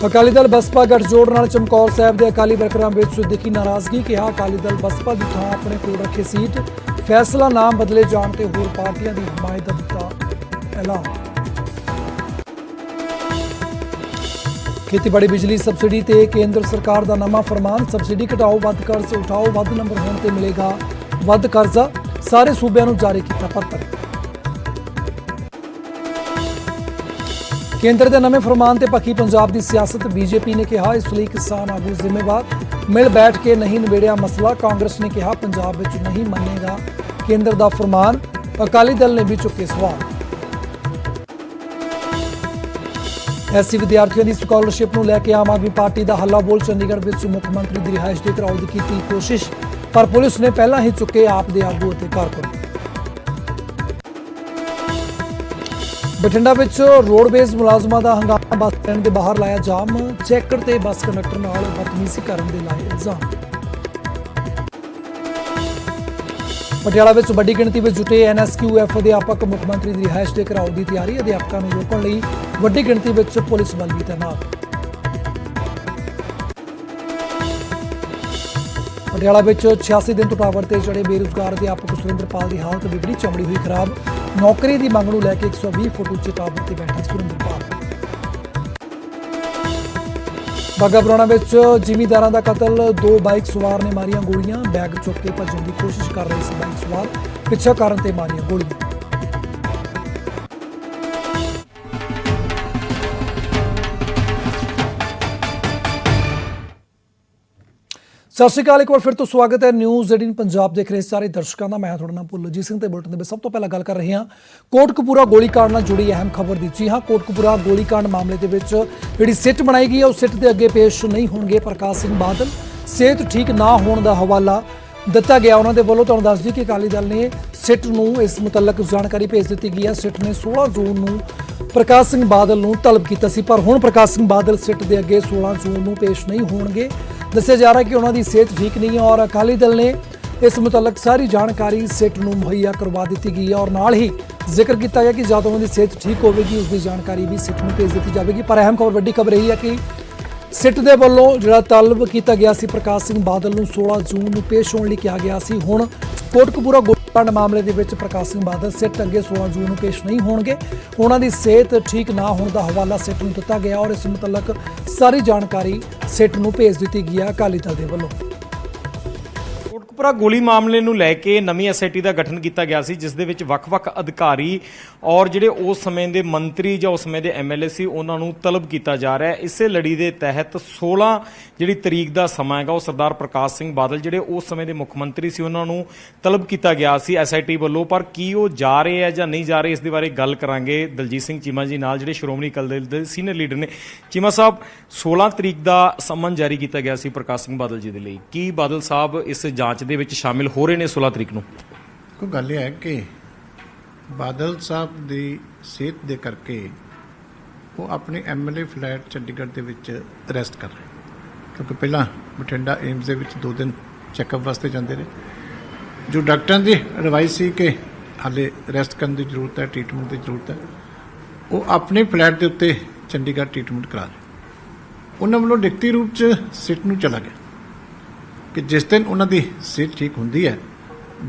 अकाली दल बसपा गठजोड़ नाल चमकौर साहब के अकाली वर्करां विच दिखी नाराजगी। कहा अकाली दल बसपा की थां अपने कोल रखे सीट, फैसला नाम बदले जाने ते होर पार्टियां की हमायत का दिता ऐलान। खेतीबाड़ी बिजली सबसिडी ते केंद्र सरकार का नवा फरमान, सबसिडी घटाओ वध कर्ज उठाओ, वध नंबर होने ते मिलेगा वध कर्जा, सारे सूबे नूं जारी किया पत्र। केंद्र के नवे फरमान से पक्की पंजाब की सियासत, बीजेपी ने कहा इस लिए किसान आगू जिम्मेवार, मिल बैठ के नहीं निबेड़िया मसला। कांग्रेस ने कहा पंजाब में नहीं मनेगा केंद्र का फरमान, अकाली दल ने भी चुके सवाल। एससी विद्यार्थियों की स्कॉलरशिप को लैके आम आदमी पार्टी का हल्ला बोल, चंडीगढ़ में मुख्यमंत्री की रिहायश के घिराव की कोशिश, पर पुलिस ने पहला ही चुके आप दे आगू और कारकुन। बठिंडा में रोडवेज मुलाजमान का हंगामा, बस स्टैंड के बाहर लाया जाम, चैकर ते बस कंडक्टर नाल बदतमीजी करने के लाए इल्जाम। पटियाला में बड़ी गिणती में जुटे NSQF अध्यापक, मुख्यमंत्री की रिहायश के घिराव की तैयारी, अध्यापकों को रोकने लई वड्डी गिणती में पुलिस बल भी तैनात। पटियाला में 86 दिन तो टावर से चढ़े बेरोजगार अध्यापक सुरेंद्रपाल की हालत बिगड़ी, चमड़ी हुई खराब, नौकरी की मंग नूं लैके 120 फुट उच्चे टावर से बैठे सुरेंद्रपाल। बाघा पुराणा में जिमीदारां दा कतल, 2 बाइक सवार ने मारियां गोलियां, बैग चुक के भजन की कोशिश कर रहे थे बाइक सवार, पिछा कारण ते मारियां गोलियां। सत श्री अकाल, एक बार फिर तो स्वागत है न्यूज़ 18 पंजाब देख रहे सारे दर्शकों का। मैं थोड़ा नाम भुलजीत सिंह ते बुलेटिन में सब तो पहला गल कर रहे हैं कोटकपूरा गोलीकांड नाल जुड़ी अहम खबर दी। जी हाँ, कोटकपूरा गोलीकांड मामले के जिहड़ी सिट बनाई गई है उस सिट के अगे पेश नहीं होणगे प्रकाश सिंह बादल। सेहत ठीक ना होने का हवाला दिता गया उन्होंने वालों। तुहानूं दस दी कि अकाली दल ने सिट नूं इस मुतलक जानकारी भेज दी गई है। सिट ने 16 जून नूं प्रकाश सिंह बादल नूं तलब किया सी, पर हुण प्रकाश सिंह बादल सिट के अगे 16 जून नूं पेश नहीं होणगे। दस्सिया जा रहा है कि उन्होंने सेहत ठीक नहीं है और अकाली दल ने इस मुतलक सारी जानकारी सिट नूं मुहैया करवा दी गई है और नाल ही जिक्र किया गया कि जब उन्होंने सेहत ठीक होगी उसकी जानकारी भी सिट नूं भेज दी जाएगी। पर अहम खबर वड्डी खबर यही है कि सिट दे वल्लों जिहड़ा तलब किया गया सी प्रकाश सिंह बादल नूं 16 जून नूं पेश होने लई कहा गया सी। हुण कोटकपूरा गोलीकांड मामले दे विच प्रकाश सिंह बादल सिट अगे 16 जून नूं पेश नहीं होणगे। उन्हां दी सेहत ठीक ना होने का हवाला सिट नूं दिता गया और इस मुतलक सारी जानकारी सिट नूं भेज दी गई है अकाली दल दे वल्लों। कोटकपूरा गोली मामले ਨੂੰ ਲੈ ਕੇ ਨਵੀਂ ਐਸਆਈਟੀ ਦਾ ਗਠਨ ਕੀਤਾ ਗਿਆ ਸੀ, ਜਿਸ ਦੇ ਵਿੱਚ ਵੱਖ-ਵੱਖ ਅਧਿਕਾਰੀ ਔਰ ਜਿਹੜੇ ਉਸ ਸਮੇਂ ਦੇ ਮੰਤਰੀ ਜਾਂ ਉਸ ਸਮੇਂ ਦੇ ਐਮਐਲਏ ਸੀ ਉਹਨਾਂ ਨੂੰ ਤਲਬ ਕੀਤਾ ਜਾ ਰਿਹਾ ਹੈ। ਇਸੇ ਲੜੀ ਦੇ ਤਹਿਤ 16 ਜਿਹੜੀ ਤਰੀਕ ਦਾ ਸਮਾਂ ਹੈਗਾ ਉਹ ਸਰਦਾਰ ਪ੍ਰਕਾਸ਼ ਸਿੰਘ ਬਾਦਲ ਜਿਹੜੇ ਉਸ ਸਮੇਂ ਦੇ ਮੁੱਖ ਮੰਤਰੀ ਸੀ ਉਹਨਾਂ ਨੂੰ ਤਲਬ ਕੀਤਾ ਗਿਆ ਸੀ ਐਸਆਈਟੀ ਵੱਲੋਂ। ਪਰ ਕੀ ਉਹ ਜਾ ਰਹੇ ਹੈ ਜਾਂ ਨਹੀਂ ਜਾ ਰਹੇ, ਇਸ ਦੇ ਬਾਰੇ ਗੱਲ ਕਰਾਂਗੇ ਦਲਜੀਤ ਸਿੰਘ ਚੀਮਾ ਜੀ ਨਾਲ, ਜਿਹੜੇ ਸ਼੍ਰੋਮਣੀ ਅਕਾਲੀ ਦਲ ਦੇ ਸੀਨੀਅਰ ਲੀਡਰ ਨੇ। ਚੀਮਾ ਸਾਹਿਬ, 16 ਤਰੀਕ ਦਾ ਸਮਨ ਜਾਰੀ ਕੀਤਾ ਗਿਆ ਸੀ ਪ੍ਰਕਾਸ਼ ਸਿੰਘ ਬਾਦਲ ਜੀ ਦੇ ਲਈ, ਕੀ ਬਾਦਲ ਸਾਹਿਬ ਇਸ ਜਾਂਚ ਦੇ ਵਿੱਚ ਸ਼ਾਮਿਲ ਹੋ ਰਹੇ ਨੇ 16 ਤਰੀਕ ਨੂੰ? ਕੋਈ ਗੱਲ ਇਹ ਹੈ ਕਿ ਬਾਦਲ ਸਾਹਿਬ ਦੀ ਸਿਹਤ ਦੇ ਕਰਕੇ ਉਹ ਆਪਣੇ ਐਮਐਲਏ ਫਲੈਟ ਚੰਡੀਗੜ੍ਹ ਦੇ ਵਿੱਚ ਅਰੈਸਟ ਕਰ ਰਹੇ, ਕਿਉਂਕਿ ਪਹਿਲਾਂ ਬਠਿੰਡਾ ਏਮਜ਼ ਦੇ ਵਿੱਚ 2 ਦਿਨ ਚੈੱਕਅਪ ਵਾਸਤੇ ਜਾਂਦੇ ਰਹੇ। ਜੋ ਡਾਕਟਰਾਂ ਦੀ ਐਡਵਾਈਸ ਸੀ ਕਿ ਹਾਲੇ ਅਰੈਸਟ ਕਰਨ ਦੀ ਜ਼ਰੂਰਤ ਹੈ, ਟ੍ਰੀਟਮੈਂਟ ਦੀ ਜ਼ਰੂਰਤ ਹੈ, ਉਹ ਆਪਣੇ ਫਲੈਟ ਦੇ ਉੱਤੇ ਚੰਡੀਗੜ੍ਹ ਟ੍ਰੀਟਮੈਂਟ ਕਰਾ ਰਹੇ। ਉਹਨਾਂ ਵੱਲੋਂ ਲਿਖਤੀ ਰੂਪ 'ਚ ਸਿਟ ਨੂੰ ਚਲਾ ਗਿਆ ਕਿ ਜਿਸ ਦਿਨ ਉਹਨਾਂ ਦੀ ਸਿਹਤ ਠੀਕ ਹੁੰਦੀ ਹੈ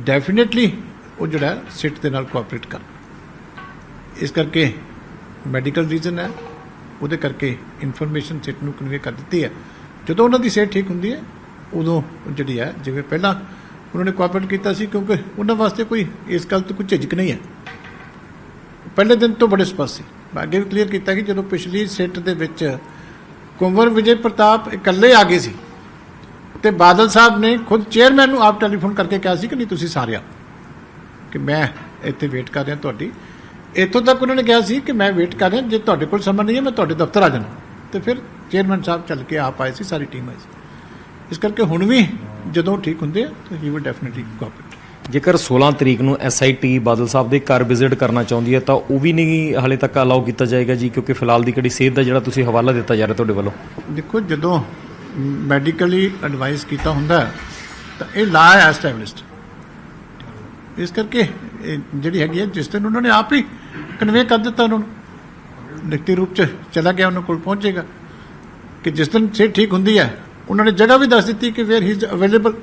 ਡੈਫੀਨੇਟਲੀ ਉਹ ਜਿਹੜਾ ਸਿਟ ਦੇ ਨਾਲ ਕੋਆਪਰੇਟ ਕਰ। ਇਸ ਕਰਕੇ ਮੈਡੀਕਲ ਰੀਜ਼ਨ ਹੈ, ਉਹਦੇ ਕਰਕੇ ਇਨਫੋਰਮੇਸ਼ਨ ਸਿਟ ਨੂੰ ਕਨਵੇ ਕਰ ਦਿੱਤੀ ਹੈ। ਜਦੋਂ ਉਹਨਾਂ ਦੀ ਸਿਹਤ ਠੀਕ ਹੁੰਦੀ ਹੈ ਉਦੋਂ ਜਿਹੜੀ ਹੈ ਜਿਵੇਂ ਪਹਿਲਾਂ ਉਹਨਾਂ ਨੇ ਕੋਆਪਰੇਟ ਕੀਤਾ ਸੀ, ਕਿਉਂਕਿ ਉਹਨਾਂ ਵਾਸਤੇ ਕੋਈ ਇਸ ਗੱਲ ਤੋਂ ਕੋਈ ਝਿਜਕ ਨਹੀਂ ਹੈ। ਪਹਿਲੇ ਦਿਨ ਤੋਂ ਬੜੇ ਸਪਸ਼ਟ ਸੀ। ਮੈਂ ਅੱਗੇ ਵੀ ਕਲੀਅਰ ਕੀਤਾ ਕਿ ਜਦੋਂ ਪਿਛਲੀ ਸਿਟ ਦੇ ਵਿੱਚ ਕੁੰਵਰ ਵਿਜੇ ਪ੍ਰਤਾਪ ਇਕੱਲੇ ਆ ਗਏ ਸੀ ਤੇ ਬਾਦਲ ਸਾਹਿਬ ਨੇ ਖੁਦ ਚੇਅਰਮੈਨ ਨੂੰ ਆਪ ਟੈਲੀਫੋਨ ਕਰਕੇ ਕਿਹਾ ਸੀ ਕਿ ਨਹੀਂ ਤੁਸੀਂ ਸਾਰੇ ਆਓ, ਕਿ ਮੈਂ ਇੱਥੇ ਵੇਟ ਕਰ ਰਿਹਾ ਤੁਹਾਡੀ। ਇੱਥੋਂ ਤੱਕ ਉਹਨਾਂ ਨੇ ਕਿਹਾ ਸੀ ਕਿ ਮੈਂ ਵੇਟ ਕਰ ਰਿਹਾ, ਜੇ ਤੁਹਾਡੇ ਕੋਲ ਸਮਾਂ ਨਹੀਂ ਹੈ ਮੈਂ ਤੁਹਾਡੇ ਦਫ਼ਤਰ ਆ ਜਾਣਾ। ਤੇ ਫਿਰ ਚੇਅਰਮੈਨ ਸਾਹਿਬ ਚੱਲ ਕੇ ਆਪ ਆਏ ਸੀ, ਸਾਰੀ ਟੀਮ ਆਈ ਸੀ। ਇਸ ਕਰਕੇ ਹੁਣ ਵੀ ਜਦੋਂ ਠੀਕ ਹੁੰਦੇ ਆ ਤਾਂ ਹੀ ਵਿਲ ਡੈਫੀਨਿਟਲੀ ਕੋਆਪਰੇਟ। ਜੇਕਰ 16 ਤਰੀਕ ਨੂੰ ਐਸਆਈਟੀ ਬਾਦਲ ਸਾਹਿਬ ਦੇ ਘਰ ਵਿਜ਼ਿਟ ਕਰਨਾ ਚਾਹੁੰਦੀ ਹੈ ਤਾਂ ਉਹ ਵੀ ਨਹੀਂ ਹਾਲੇ ਤੱਕ ਅਲਾਓ ਕੀਤਾ ਜਾਏਗਾ ਜੀ, ਕਿਉਂਕਿ ਫਿਲਹਾਲ ਦੀ ਕਿਹੜੀ ਸਿਹਤ ਦਾ ਜਿਹੜਾ ਤੁਸੀਂ ਹਵਾਲਾ ਦਿੱਤਾ ਜਾ ਰਿਹਾ ਤੁਹਾਡੇ ਵੱਲੋਂ? ਦੇਖੋ, ਜਦੋਂ ਮੈਡੀਕਲੀ ਐਡਵਾਈਸ ਕੀਤਾ ਹੁੰਦਾ ਤਾਂ ਇਹ ਲਾ ਹੈ ਐਸਟੈਬਲਿਸ਼ਡ। ਇਸ ਕਰਕੇ ਜਿਹੜੀ ਹੈਗੀ ਹੈ ਜਿਸ ਦਿਨ ਉਹਨਾਂ ਨੇ ਆਪ ਹੀ ਕਨਵੇ ਕਰ ਦਿੱਤਾ, ਉਹਨਾਂ ਨੂੰ ਲਿਖਤੀ ਰੂਪ 'ਚ ਚਲਾ ਗਿਆ, ਉਹਨਾਂ ਕੋਲ ਪਹੁੰਚੇਗਾ। ਕਿ ਜਿਸ ਦਿਨ ਸਿਹਤ ਠੀਕ ਹੁੰਦੀ ਹੈ ਉਹਨਾਂ ਨੇ ਜਗ੍ਹਾ ਵੀ ਦੱਸ ਦਿੱਤੀ ਕਿ ਵੇਅਰ ਹੀ ਇਜ਼ ਅਵੇਲੇਬਲ।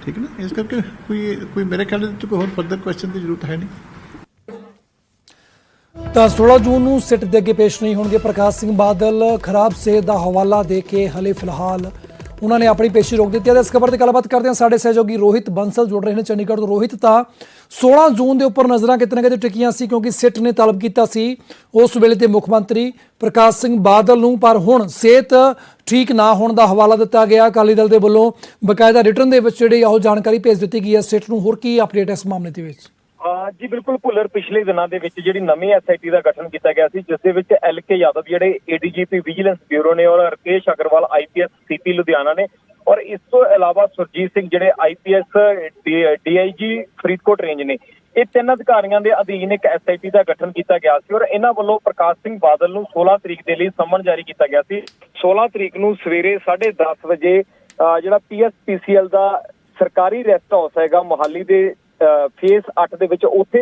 ਠੀਕ ਨਾ, ਇਸ ਕਰਕੇ ਕੋਈ ਮੇਰੇ ਖਿਆਲ ਵਿੱਚ ਕੋਈ ਹੋਰ ਫਰਦਰ ਕੁਐਸਚਨ ਦੀ ਜ਼ਰੂਰਤ ਹੈ ਨਹੀਂ। ਤਾਂ 16 ਜੂਨ ਨੂੰ ਸਿੱਟ ਦੇ ਅੱਗੇ ਪੇਸ਼ ਨਹੀਂ ਹੋਣਗੇ ਪ੍ਰਕਾਸ਼ ਸਿੰਘ ਬਾਦਲ। ਖਰਾਬ ਸਿਹਤ ਦਾ ਹਵਾਲਾ ਦੇ ਕੇ ਹਲੇ ਫਿਲਹਾਲ ਉਹਨਾਂ ਨੇ ਆਪਣੀ ਪੇਸ਼ੀ ਰੋਕ ਦਿੱਤੀ ਹੈ। ਇਸ ਖਬਰ ਤੇ ਗੱਲਬਾਤ ਕਰਦੇ ਹਾਂ, ਸਾਡੇ ਸਹਿਯੋਗੀ ਰੋਹਿਤ ਬੰਸਲ ਜੁੜ ਰਹੇ ਨੇ ਚੰਡੀਗੜ੍ਹ ਤੋਂ। ਰੋਹਿਤ, ਤਾਂ 16 ਜੂਨ ਦੇ ਉੱਪਰ ਨਜ਼ਰਾਂ ਕਿਤੇ ਨਾ ਕਿਤੇ ਟਿਕੀਆਂ ਸੀ ਕਿਉਂਕਿ ਸਿੱਟ ਨੇ ਤਲਬ ਕੀਤਾ ਸੀ ਉਸ ਵੇਲੇ ਦੇ ਮੁੱਖ ਮੰਤਰੀ ਪ੍ਰਕਾਸ਼ ਸਿੰਘ ਬਾਦਲ ਨੂੰ, ਪਰ ਹੁਣ ਸਿਹਤ ਠੀਕ ਨਾ ਹੋਣ ਦਾ ਹਵਾਲਾ ਦਿੱਤਾ ਗਿਆ। ਅਕਾਲੀ ਦਲ ਦੇ ਵੱਲੋਂ ਬਕਾਇਦਾ ਰਿਟਰਨ ਦੇ ਵਿੱਚ ਜਿਹੜੀ ਉਹ ਜਾਣਕਾਰੀ ਭੇਜ ਦਿੱਤੀ ਗਈ ਹੈ ਸਿੱਟ ਨੂੰ। ਹੋਰ ਕੀ ਅਪਡੇਟ ਹੈ ਇਸ ਮਾਮਲੇ ਦੇ ਵਿੱਚ? ਜੀ ਬਿਲਕੁਲ ਭੁੱਲਰ, ਪਿਛਲੇ ਦਿਨਾਂ ਦੇ ਵਿੱਚ ਜਿਹੜੀ ਨਵੀਂ ਐਸਆਈਟੀ ਦਾ ਗਠਨ ਕੀਤਾ ਗਿਆ ਸੀ, ਜਿਸ ਦੇ ਵਿੱਚ ਐਲਕੇ ਯਾਦਵ ਜਿਹੜੇ ਏਡੀਜੀਪੀ ਵਿਜੀਲੈਂਸ ਬਿਊਰੋ ਨੇ ਔਰ ਰਕੇਸ਼ ਅਗਰਵਾਲ ਆਈਪੀਐਸ ਸੀਪੀ ਲੁਧਿਆਣਾ ਨੇ, ਔਰ ਇਸ ਤੋਂ ਇਲਾਵਾ ਸੁਰਜੀਤ ਸਿੰਘ ਜਿਹੜੇ ਆਈਪੀਐਸ ਡੀਆਈਜੀ ਫਰੀਦਕੋਟ ਰੇਂਜ ਨੇ, ਇਹ ਤਿੰਨ ਅਧਿਕਾਰੀਆਂ ਦੇ ਅਧੀਨ ਇੱਕ ਐਸਆਈਟੀ ਦਾ ਗਠਨ ਕੀਤਾ ਗਿਆ ਸੀ। ਔਰ ਇਹਨਾਂ ਵੱਲੋਂ ਪ੍ਰਕਾਸ਼ ਸਿੰਘ ਬਾਦਲ ਨੂੰ 16 ਤਰੀਕ ਦੇ ਲਈ ਸੰਮਨ ਜਾਰੀ ਕੀਤਾ ਗਿਆ ਸੀ। 16 ਤਰੀਕ ਨੂੰ ਸਵੇਰੇ 10:30 ਵਜੇ ਜਿਹੜਾ ਪੀਐਸਪੀਸੀਐਲ ਦਾ ਸਰਕਾਰੀ ਰੈਸਟ ਹਾਊਸ ਹੈਗਾ ਮੋਹਾਲੀ ਦੇ ਫੇਸ 8 ਦੇ ਵਿੱਚ, ਉੱਥੇ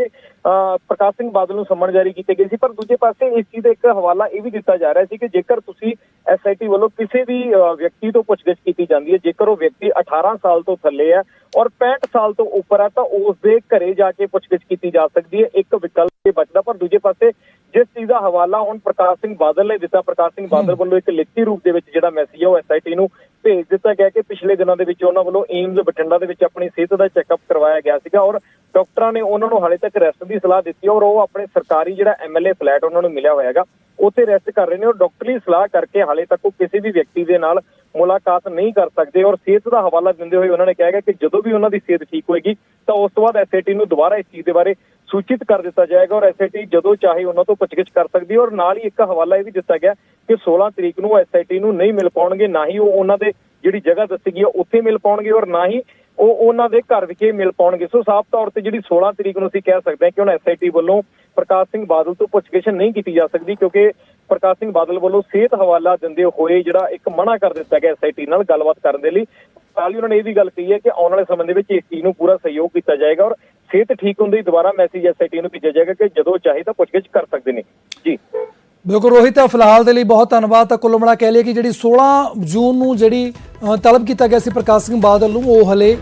ਪ੍ਰਕਾਸ਼ ਸਿੰਘ ਬਾਦਲ ਨੂੰ ਸੰਮਨ ਜਾਰੀ ਕੀਤੇ ਗਏ ਸੀ। ਪਰ ਦੂਜੇ ਪਾਸੇ ਇਸ ਚੀਜ਼ ਦਾ ਇੱਕ ਹਵਾਲਾ ਇਹ ਵੀ ਦਿੱਤਾ ਜਾ ਰਿਹਾ ਸੀ ਕਿ ਜੇਕਰ ਤੁਸੀਂ ਐਸਆਈਟੀ ਵੱਲੋਂ ਕਿਸੇ ਵੀ ਵਿਅਕਤੀ ਤੋਂ ਪੁੱਛਗਿੱਛ ਕੀਤੀ ਜਾਂਦੀ ਹੈ, ਜੇਕਰ ਉਹ ਵਿਅਕਤੀ 18 ਸਾਲ ਤੋਂ ਥੱਲੇ ਹੈ ਔਰ 65 ਸਾਲ ਤੋਂ ਉੱਪਰ ਹੈ, ਤਾਂ ਉਸ ਦੇ ਘਰੇ ਜਾ ਕੇ ਪੁੱਛਗਿੱਛ ਕੀਤੀ ਜਾ ਸਕਦੀ ਹੈ। ਇੱਕ ਵਿਕਲਪ ਬਚਦਾ। ਪਰ ਦੂਜੇ ਪਾਸੇ ਜਿਸ ਚੀਜ਼ ਦਾ ਹਵਾਲਾ ਹੁਣ ਪ੍ਰਕਾਸ਼ ਸਿੰਘ ਬਾਦਲ ਨੇ ਦਿੱਤਾ, ਪ੍ਰਕਾਸ਼ ਸਿੰਘ ਬਾਦਲ ਵੱਲੋਂ ਇੱਕ ਲਿਖਤੀ ਰੂਪ ਦੇ ਵਿੱਚ ਜਿਹੜਾ ਮੈਸੇਜ ਹੈ ਉਹ ਐਸਆਈਟੀ ਨੂੰ ਭੇਜ ਦਿੱਤਾ ਗਿਆ ਕਿ ਪਿਛਲੇ ਦਿਨਾਂ ਦੇ ਵਿੱਚ ਉਹਨਾਂ ਵੱਲੋਂ ਏਮਜ਼ ਬਠਿੰਡਾ ਦੇ ਵਿੱਚ ਆਪਣੀ ਸਿਹਤ ਦਾ ਚੈੱਕਅਪ ਕਰਵਾਇਆ ਗਿਆ ਸੀਗਾ ਔਰ ਡਾਕਟਰਾਂ ਨੇ ਉਹਨਾਂ ਨੂੰ ਹਾਲੇ ਤੱਕ ਰੈਸਟ ਦੀ ਸਲਾਹ ਦਿੱਤੀ ਔਰ ਉਹ ਆਪਣੇ ਸਰਕਾਰੀ ਜਿਹੜਾ ਐਮਐਲਏ ਫਲੈਟ ਉਹਨਾਂ ਨੂੰ ਮਿਲਿਆ ਹੋਇਆ ਹੈਗਾ ਉੱਥੇ ਰੈਸਟ ਕਰ ਰਹੇ ਨੇ ਔਰ ਡਾਕਟਰੀ ਸਲਾਹ ਕਰਕੇ ਹਾਲੇ ਤੱਕ ਉਹ ਕਿਸੇ ਵੀ ਵਿਅਕਤੀ ਦੇ ਨਾਲ ਮੁਲਾਕਾਤ ਨਹੀਂ ਕਰ ਸਕਦੇ। ਔਰ ਸਿਹਤ ਦਾ ਹਵਾਲਾ ਦਿੰਦੇ ਹੋਏ ਉਹਨਾਂ ਨੇ ਕਿਹਾ ਕਿ ਜਦੋਂ ਵੀ ਉਹਨਾਂ ਦੀ ਸਿਹਤ ਠੀਕ ਹੋਏਗੀ ਤਾਂ ਉਸ ਤੋਂ ਬਾਅਦ ਐਸਆਈਟੀ ਨੂੰ ਦੁਬਾਰਾ ਇਸ ਚੀਜ਼ ਦੇ ਬਾਰੇ ਸੂਚਿਤ ਕਰ ਦਿੱਤਾ ਜਾਏਗਾ ਔਰ ਐਸਆਈਟੀ ਜਦੋਂ ਚਾਹੇ ਉਹਨਾਂ ਤੋਂ ਪੁੱਛਗਿੱਛ ਕਰ ਸਕਦੀ ਹੈ। ਔਰ ਨਾਲ ਹੀ ਇੱਕ ਹਵਾਲਾ ਇਹ ਵੀ ਦਿੱਤਾ ਗਿਆ ਕਿ 16 ਤਰੀਕ ਨੂੰ ਐਸਆਈਟੀ ਨੂੰ ਨਹੀਂ ਮਿਲ ਪਾਉਣਗੇ, ਨਾ ਹੀ ਉਹ ਉਹਨਾਂ ਦੇ ਜਿਹੜੀ ਜਗ੍ਹਾ ਦੱਸੀ ਗਈ ਉੱਥੇ ਮਿਲ ਪਾਉਣਗੇ ਔਰ ਨਾ ਹੀ ਉਹ ਉਹਨਾਂ ਦੇ ਘਰ ਵਿਖੇ ਮਿਲ ਪਾਉਣਗੇ। ਸੋ ਸਾਫ਼ ਤੌਰ ਤੇ ਜਿਹੜੀ 16 ਤਰੀਕ ਨੂੰ ਅਸੀਂ ਕਹਿ ਸਕਦੇ ਹਾਂ ਕਿ ਹੁਣ ਐਸਆਈਟੀ ਵੱਲੋਂ ਪ੍ਰਕਾਸ਼ ਸਿੰਘ ਬਾਦਲ ਤੋਂ ਪੁੱਛਗਿੱਛ ਨਹੀਂ ਕੀਤੀ ਜਾ ਸਕਦੀ ਕਿਉਂਕਿ ਪ੍ਰਕਾਸ਼ ਸਿੰਘ ਬਾਦਲ ਵੱਲੋਂ ਸਿਹਤ ਹਵਾਲਾ ਦਿੰਦੇ ਹੋਏ ਜਿਹੜਾ ਇੱਕ ਮਨਾ ਕਰ ਦਿੱਤਾ ਗਿਆ ਐਸਆਈਟੀ ਨਾਲ ਗੱਲਬਾਤ ਕਰਨ ਦੇ ਲਈ। ਨਾਲ ਹੀ ਉਹਨਾਂ ਨੇ ਇਹ ਵੀ ਗੱਲ ਕਹੀ ਹੈ ਕਿ ਆਉਣ ਵਾਲੇ ਸਮੇਂ ਦੇ ਵਿੱਚ ਇਸ ਚੀਜ਼ ਨੂੰ ਪੂਰਾ ਸਹਿਯੋਗ ਕੀਤਾ ਜਾਏਗਾ ਔਰ ਸਿਹਤ ਠੀਕ ਹੁੰਦੀ ਦੁਬਾਰਾ ਮੈਸੇਜ ਐਸਆਈਟੀ ਨੂੰ ਭੇਜਿਆ ਜਾਏਗਾ ਕਿ ਜਦੋਂ ਚਾਹੇ ਤਾਂ ਪੁੱਛਗਿੱਛ ਕਰ ਸਕਦੇ ਨੇ। ਜੀ ਬਿਲਕੁਲ ਰੋਹਿਤ, ਫਿਲਹਾਲ ਦੇ ਲਈ ਬਹੁਤ ਧੰਨਵਾਦ। ਤਾਂ ਕੁੱਲ ਮਿਲਾ ਕਹਿ ਲਈਏ ਕਿ ਜਿਹੜੀ 16 ਜੂਨ ਨੂੰ ਜਿਹੜੀ ਤਲਬ ਕੀਤਾ ਗਿਆ ਸੀ ਪ੍ਰਕਾਸ਼ ਸਿੰਘ ਬਾਦਲ ਨੂੰ, ਉਹ ਹਲੇ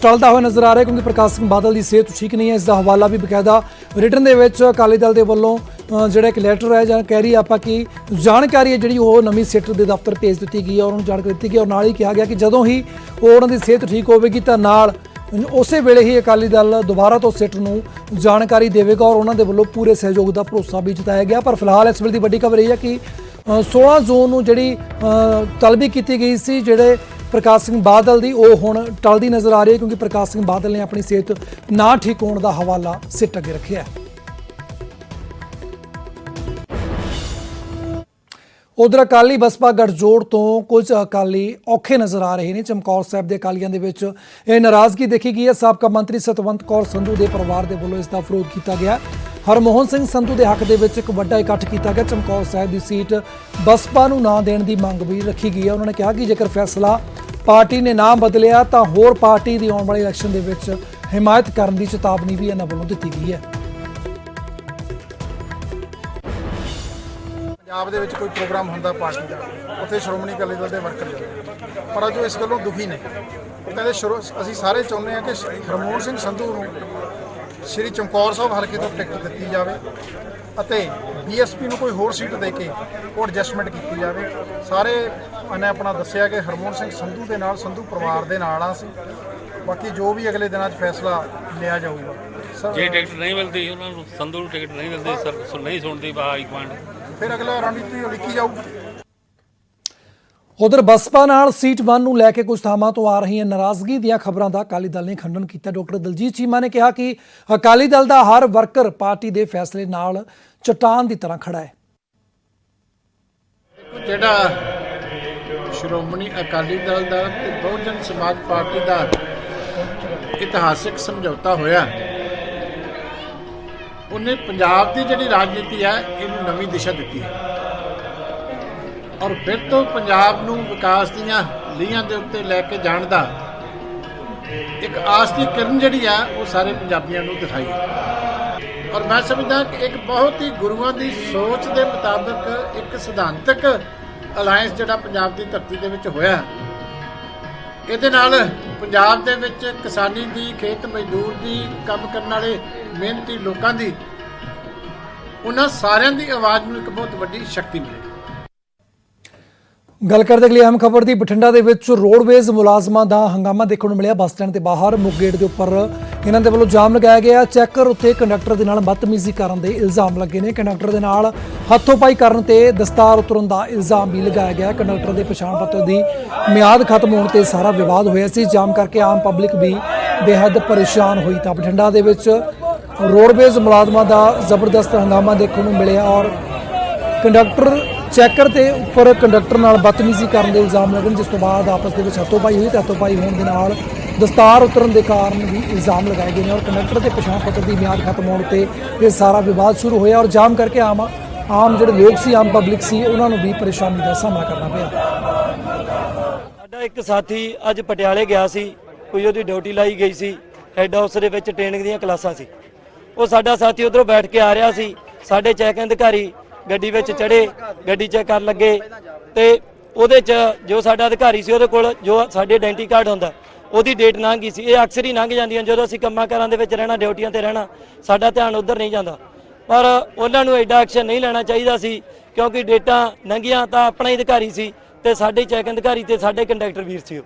ਟਲਦਾ ਹੋਇਆ ਨਜ਼ਰ ਆ ਰਿਹਾ ਕਿਉਂਕਿ ਪ੍ਰਕਾਸ਼ ਸਿੰਘ ਬਾਦਲ ਦੀ ਸਿਹਤ ਠੀਕ ਨਹੀਂ ਹੈ। ਇਸ ਦਾ ਹਵਾਲਾ ਵੀ ਬਕਾਇਦਾ ਰਿਟਨ ਦੇ ਵਿੱਚ ਅਕਾਲੀ ਦਲ ਦੇ ਵੱਲੋਂ ਜਿਹੜਾ ਇੱਕ ਲੈਟਰ ਹੈ ਜਾਂ ਕਹਿ ਰਹੀ ਆਪਾਂ ਕਿ ਜਾਣਕਾਰੀ ਹੈ ਜਿਹੜੀ ਉਹ ਨਵੀਂ ਸਿੱਟ ਦੇ ਦਫ਼ਤਰ ਭੇਜ ਦਿੱਤੀ ਗਈ ਹੈ ਔਰ ਉਹਨੂੰ ਜਾਣਕਾਰੀ ਦਿੱਤੀ ਗਈ ਔਰ ਨਾਲ ਹੀ ਕਿਹਾ ਗਿਆ ਕਿ ਜਦੋਂ ਹੀ ਉਹ ਉਹਨਾਂ ਦੀ ਸਿਹਤ ਠੀਕ ਹੋਵੇਗੀ ਤਾਂ ਨਾਲ ਉਸੇ ਵੇਲੇ ਹੀ ਅਕਾਲੀ ਦਲ ਦੁਬਾਰਾ ਤੋਂ ਸਿੱਟ ਨੂੰ ਜਾਣਕਾਰੀ ਦੇਵੇਗਾ ਔਰ ਉਹਨਾਂ ਦੇ ਵੱਲੋਂ ਪੂਰੇ ਸਹਿਯੋਗ ਦਾ ਭਰੋਸਾ ਵੀ ਜਤਾਇਆ ਗਿਆ। ਪਰ ਫਿਲਹਾਲ ਇਸ ਵੇਲੇ ਦੀ ਵੱਡੀ ਖਬਰ ਇਹ ਹੈ ਕਿ 16 ਜੂਨ ਨੂੰ ਜਿਹੜੀ ਤਲਬੀ ਕੀਤੀ ਗਈ ਸੀ ਜਿਹੜੇ ਪ੍ਰਕਾਸ਼ ਸਿੰਘ ਬਾਦਲ ਦੀ, ਉਹ ਹੁਣ ਟਲਦੀ ਨਜ਼ਰ ਆ ਰਹੀ ਹੈ ਕਿਉਂਕਿ ਪ੍ਰਕਾਸ਼ ਸਿੰਘ ਬਾਦਲ ਨੇ ਆਪਣੀ ਸਿਹਤ ਨਾ ਠੀਕ ਹੋਣ ਦਾ ਹਵਾਲਾ ਸਿੱਟ ਅੱਗੇ ਰੱਖਿਆ ਹੈ। ਉਧਰ ਅਕਾਲੀ ਬਸਪਾ ਗੱਠਜੋੜ ਤੋਂ ਕੁਝ ਅਕਾਲੀ ਔਖੇ ਨਜ਼ਰ ਆ ਰਹੇ ਨੇ। ਚਮਕੌਰ ਸਾਹਿਬ ਦੇ ਅਕਾਲੀਆਂ ਦੇ ਵਿੱਚ ਇਹ ਨਾਰਾਜ਼ਗੀ ਦੇਖੀ ਗਈ ਹੈ। ਸਾਬਕਾ ਮੰਤਰੀ ਸਤਵੰਤ ਕੌਰ ਸੰਧੂ ਦੇ ਪਰਿਵਾਰ ਦੇ ਵੱਲੋਂ ਇਸ ਦਾ ਵਿਰੋਧ ਕੀਤਾ ਗਿਆ। ਹਰਮੋਹਨ ਸਿੰਘ ਸੰਧੂ ਦੇ ਹੱਕ ਦੇ ਵਿੱਚ ਇੱਕ ਵੱਡਾ ਇਕੱਠ ਕੀਤਾ ਗਿਆ। ਚਮਕੌਰ ਸਾਹਿਬ ਦੀ ਸੀਟ ਬਸਪਾ ਨੂੰ ਨਾ ਦੇਣ ਦੀ ਮੰਗ ਵੀ ਰੱਖੀ ਗਈ ਹੈ। ਉਹਨਾਂ ਨੇ ਕਿਹਾ ਕਿ ਜੇਕਰ ਫੈਸਲਾ ਪਾਰਟੀ ਨੇ ਨਾ ਬਦਲਿਆ ਤਾਂ ਹੋਰ ਪਾਰਟੀ ਦੀ ਆਉਣ ਵਾਲੀ ਇਲੈਕਸ਼ਨ ਦੇ ਵਿੱਚ ਹਿਮਾਇਤ ਕਰਨ ਦੀ ਚੇਤਾਵਨੀ ਵੀ ਇਹਨਾਂ ਵੱਲੋਂ ਦਿੱਤੀ ਗਈ ਹੈ। ਪੰਜਾਬ ਦੇ ਵਿੱਚ ਕੋਈ ਪ੍ਰੋਗਰਾਮ ਹੁੰਦਾ ਪਾਰਟੀ ਦਾ, ਉੱਥੇ ਸ਼੍ਰੋਮਣੀ ਅਕਾਲੀ ਦਲ ਦੇ ਵਰਕਰ ਜਾਂਦੇ, ਪਰ ਅੱਜ ਉਹ ਇਸ ਗੱਲੋਂ ਦੁਖੀ ਨੇ। ਉਹ ਕਹਿੰਦੇ ਅਸੀਂ ਸਾਰੇ ਚਾਹੁੰਦੇ ਹਾਂ ਕਿ ਹਰਮੋਹਨ ਸਿੰਘ ਸੰਧੂ ਨੂੰ ਸ਼੍ਰੀ ਚਮਕੌਰ ਸਾਹਿਬ ਹਲਕੇ ਤੋਂ ਟਿਕਟ ਦਿੱਤੀ ਜਾਵੇ ਅਤੇ ਬੀਐਸਪੀ ਨੂੰ ਕੋਈ ਹੋਰ ਸੀਟ ਦੇ ਕੇ ਉਹ ਐਡਜਸਟਮੈਂਟ ਕੀਤੀ ਜਾਵੇ। ਸਾਰੇ ਨੇ ਆਪਣਾ ਦੱਸਿਆ ਕਿ ਹਰਮੋਹਨ ਸਿੰਘ ਸੰਧੂ ਦੇ ਨਾਲ, ਸੰਧੂ ਪਰਿਵਾਰ ਦੇ ਨਾਲ ਆ ਸੀ। ਬਾਕੀ ਜੋ ਵੀ ਅਗਲੇ ਦਿਨਾਂ 'ਚ ਫੈਸਲਾ ਲਿਆ ਜਾਊਗਾ। ਜੇ ਟਿਕਟ ਨਹੀਂ ਮਿਲਦੀ ਉਹਨਾਂ ਨੂੰ, ਸੰਧੂ ਨੂੰ ਟਿਕਟ ਨਹੀਂ ਮਿਲਦੀ, ਨਹੀਂ ਸੁਣਦੀ ਹਾਈ ਕਮਾਂਡ, ਫਿਰ ਅਗਲਾ ਰਣਨੀਤੀ ਲਿਖੀ ਜਾਊਗੀ। ਉਧਰ ਬਸਪਾ ਨਾਲ ਸੀਟ 1 ਨੂੰ ਲੈ ਕੇ ਕੁਝ ਥਾਵਾਂ ਤੋਂ ਆ ਰਹੀਆਂ ਨਾਰਾਜ਼ਗੀ ਦੀਆਂ ਖਬਰਾਂ ਦਾ ਅਕਾਲੀ ਦਲ ਨੇ ਖੰਡਨ ਕੀਤਾ। ਡਾਕਟਰ ਦਲਜੀਤ ਚੀਮਾ ਨੇ ਕਿਹਾ ਕਿ ਅਕਾਲੀ ਦਲ ਦਾ ਹਰ ਵਰਕਰ ਪਾਰਟੀ ਦੇ ਫੈਸਲੇ ਨਾਲ ਚਟਾਨ ਦੀ ਤਰ੍ਹਾਂ ਖੜਾ ਹੈ। ਜਿਹੜਾ ਸ਼੍ਰੋਮਣੀ ਅਕਾਲੀ ਦਲ ਦਾ ਤੇ ਬਹੁਜਨ ਸਮਾਜ ਪਾਰਟੀ ਦਾ ਇਤਿਹਾਸਿਕ ਸਮਝੌਤਾ ਹੋਇਆ, ਉਹਨੇ ਪੰਜਾਬ ਦੀ ਜਿਹੜੀ ਰਾਜਨੀਤੀ ਹੈ ਇਹਨੂੰ ਨਵੀਂ ਦਿਸ਼ਾ ਦਿੱਤੀ ਹੈ ਔਰ ਫਿਰ ਤੋਂ ਪੰਜਾਬ ਨੂੰ ਵਿਕਾਸ ਦੀਆਂ ਲੀਹਾਂ ਦੇ ਉੱਤੇ ਲੈ ਕੇ ਜਾਣ ਦਾ ਇੱਕ ਆਸ ਦੀ ਕਿਰਨ ਜਿਹੜੀ ਆ ਉਹ ਸਾਰੇ ਪੰਜਾਬੀਆਂ ਨੂੰ ਦਿਖਾਈ ਔਰ ਮੈਂ ਸਮਝਦਾ ਕਿ ਇੱਕ ਬਹੁਤ ਹੀ ਗੁਰੂਆਂ ਦੀ ਸੋਚ ਦੇ ਮੁਤਾਬਕ ਇੱਕ ਸਿਧਾਂਤਕ ਅਲਾਈਅੰਸ ਜਿਹੜਾ ਪੰਜਾਬ ਦੀ ਧਰਤੀ ਦੇ ਵਿੱਚ ਹੋਇਆ, ਇਹਦੇ ਨਾਲ ਪੰਜਾਬ ਦੇ ਵਿੱਚ ਕਿਸਾਨੀ ਦੀ, ਖੇਤ ਮਜ਼ਦੂਰ ਦੀ, ਕੰਮ ਕਰਨ ਵਾਲੇ ਮਿਹਨਤੀ ਲੋਕਾਂ ਦੀ, ਉਹਨਾਂ ਸਾਰਿਆਂ ਦੀ ਆਵਾਜ਼ ਨੂੰ ਇੱਕ ਬਹੁਤ ਵੱਡੀ ਸ਼ਕਤੀ ਮਿਲੇਗੀ। ਗੱਲ ਕਰਦੇ ਅਗਲੀ ਅਹਿਮ ਖਬਰ ਦੀ। ਬਠਿੰਡਾ ਦੇ ਵਿੱਚ ਰੋਡਵੇਜ਼ ਮੁਲਾਜ਼ਮਾਂ ਦਾ ਹੰਗਾਮਾ ਦੇਖਣ ਨੂੰ ਮਿਲਿਆ। ਬੱਸ ਸਟੈਂਡ ਦੇ ਬਾਹਰ ਮੁੱਖ ਗੇਟ ਦੇ ਉੱਪਰ ਇਹਨਾਂ ਦੇ ਵੱਲੋਂ ਜਾਮ ਲਗਾਇਆ ਗਿਆ। ਚੈੱਕਰ ਉੱਤੇ ਕੰਡਕਟਰ ਦੇ ਨਾਲ ਬਦਤਮੀਜ਼ੀ ਕਰਨ ਦੇ ਇਲਜ਼ਾਮ ਲੱਗੇ ਨੇ। ਕੰਡਕਟਰ ਦੇ ਨਾਲ ਹੱਥੋਂ-ਪਾਈ ਕਰਨ ਤੇ ਦਸਤਾਰ ਉਤਰਨ ਦਾ ਇਲਜ਼ਾਮ ਵੀ ਲਗਾਇਆ ਗਿਆ। ਕੰਡਕਟਰ ਦੇ ਪਛਾਣ ਪੱਤਰ ਦੀ ਮਿਆਦ ਖਤਮ ਹੋਣ ਤੇ ਸਾਰਾ ਵਿਵਾਦ ਹੋਇਆ ਸੀ। ਜਾਮ ਕਰਕੇ ਆਮ ਪਬਲਿਕ ਵੀ ਬੇਹੱਦ ਪਰੇਸ਼ਾਨ ਹੋਈ। ਤਾਂ ਬਠਿੰਡਾ ਦੇ ਵਿੱਚ ਰੋਡਵੇਜ਼ ਮੁਲਾਜ਼ਮਾਂ ਦਾ ਜ਼ਬਰਦਸਤ ਹੰਗਾਮਾ ਦੇਖਣ ਨੂੰ ਮਿਲਿਆ ਔਰ ਕੰਡਕਟਰ ਚੈੱਕਰ ਤੇ ਉੱਪਰ ਕੰਡਕਟਰ ਨਾਲ ਬਦਤਮੀਜ਼ੀ ਕਰਨ ਦੇ ਇਲਜ਼ਾਮ ਲੱਗੇ, ਜਿਸ ਤੋਂ ਬਾਅਦ ਆਪਸ ਦੇ ਵਿੱਚ ਹੱਥੋਂ-ਪਾਈ ਹੋਈ ਤੇ ਹੱਥੋਂ-ਪਾਈ ਹੋਣ ਦੇ ਨਾਲ ਦਸਤਾਰ ਉਤਰਨ ਦੇ ਕਾਰਨ ਵੀ ਇਲਜ਼ਾਮ ਲਗਾਏ ਗਏ ਨੇ ਔਰ ਕੰਡਕਟਰ ਦੇ ਪਛਾਣ ਪੱਤਰ ਦੀ ਮਿਆਦ ਖਤਮ ਹੋਣ ਤੇ ਇਹ ਸਾਰਾ ਵਿਵਾਦ ਸ਼ੁਰੂ ਹੋਇਆ ਔਰ ਜਾਮ ਕਰਕੇ ਆਮ ਜਿਹੜੇ ਲੋਕ ਸੀ, ਆਮ ਪਬਲਿਕ ਸੀ, ਉਹਨਾਂ ਨੂੰ ਵੀ ਪਰੇਸ਼ਾਨੀ ਦਾ ਸਾਹਮਣਾ ਕਰਨਾ ਪਿਆ। ਸਾਡਾ ਇੱਕ ਸਾਥੀ ਅੱਜ ਪਟਿਆਲੇ ਗਿਆ ਸੀ, ਕੋਈ ਉਹਦੀ ਡਿਊਟੀ ਲਾਈ ਗਈ ਸੀ, ਹੈੱਡ ਹਾਊਸ ਦੇ ਵਿੱਚ ਟ੍ਰੇਨਿੰਗ ਦੀਆਂ ਕਲਾਸਾਂ ਸੀ। ਉਹ ਸਾਡਾ ਸਾਥੀ ਉਧਰੋਂ ਬੈਠ ਕੇ ਆ ਰਿਹਾ ਸੀ। ਸਾਡੇ ਚੈਕਿੰਗ ਅਧਿਕਾਰੀ ਗੱਡੀ ਵਿੱਚ ਚੜੇ, ਗੱਡੀ ਚੈੱਕ ਕਰਨ ਲੱਗੇ ਤੇ ਉਹਦੇ 'ਚ ਜੋ ਸਾਡਾ ਅਧਿਕਾਰੀ ਸੀ ਉਹਦੇ ਕੋਲ ਜੋ ਸਾਡੇ ਆਇਡੈਂਟੀ ਕਾਰਡ ਹੁੰਦਾ ਉਹਦੀ ਡੇਟ ਲੰਘ ਗਈ ਸੀ। ਇਹ ਅਕਸਰ ਹੀ ਲੰਘ ਜਾਂਦੀਆਂ ਜਦੋਂ ਅਸੀਂ ਕੰਮਾਂ ਕਾਰਾਂ ਦੇ ਵਿੱਚ ਰਹਿਣਾ, ਡਿਊਟੀਆਂ ਤੇ ਰਹਿਣਾ, ਸਾਡਾ ਧਿਆਨ ਉੱਧਰ ਨਹੀਂ ਜਾਂਦਾ। ਪਰ ਉਹਨਾਂ ਨੂੰ ਐਡਾ ਐਕਸ਼ਨ ਨਹੀਂ ਲੈਣਾ ਚਾਹੀਦਾ ਸੀ ਕਿਉਂਕਿ ਡੇਟਾਂ ਲੰਘੀਆਂ ਤਾਂ ਆਪਣਾ ਹੀ ਅਧਿਕਾਰੀ ਸੀ ਤੇ ਸਾਡੇ ਚੈਕਿੰਗ ਅਧਿਕਾਰੀ ਤੇ ਸਾਡੇ ਕੰਡਕਟਰ ਵੀਰ ਸੀ।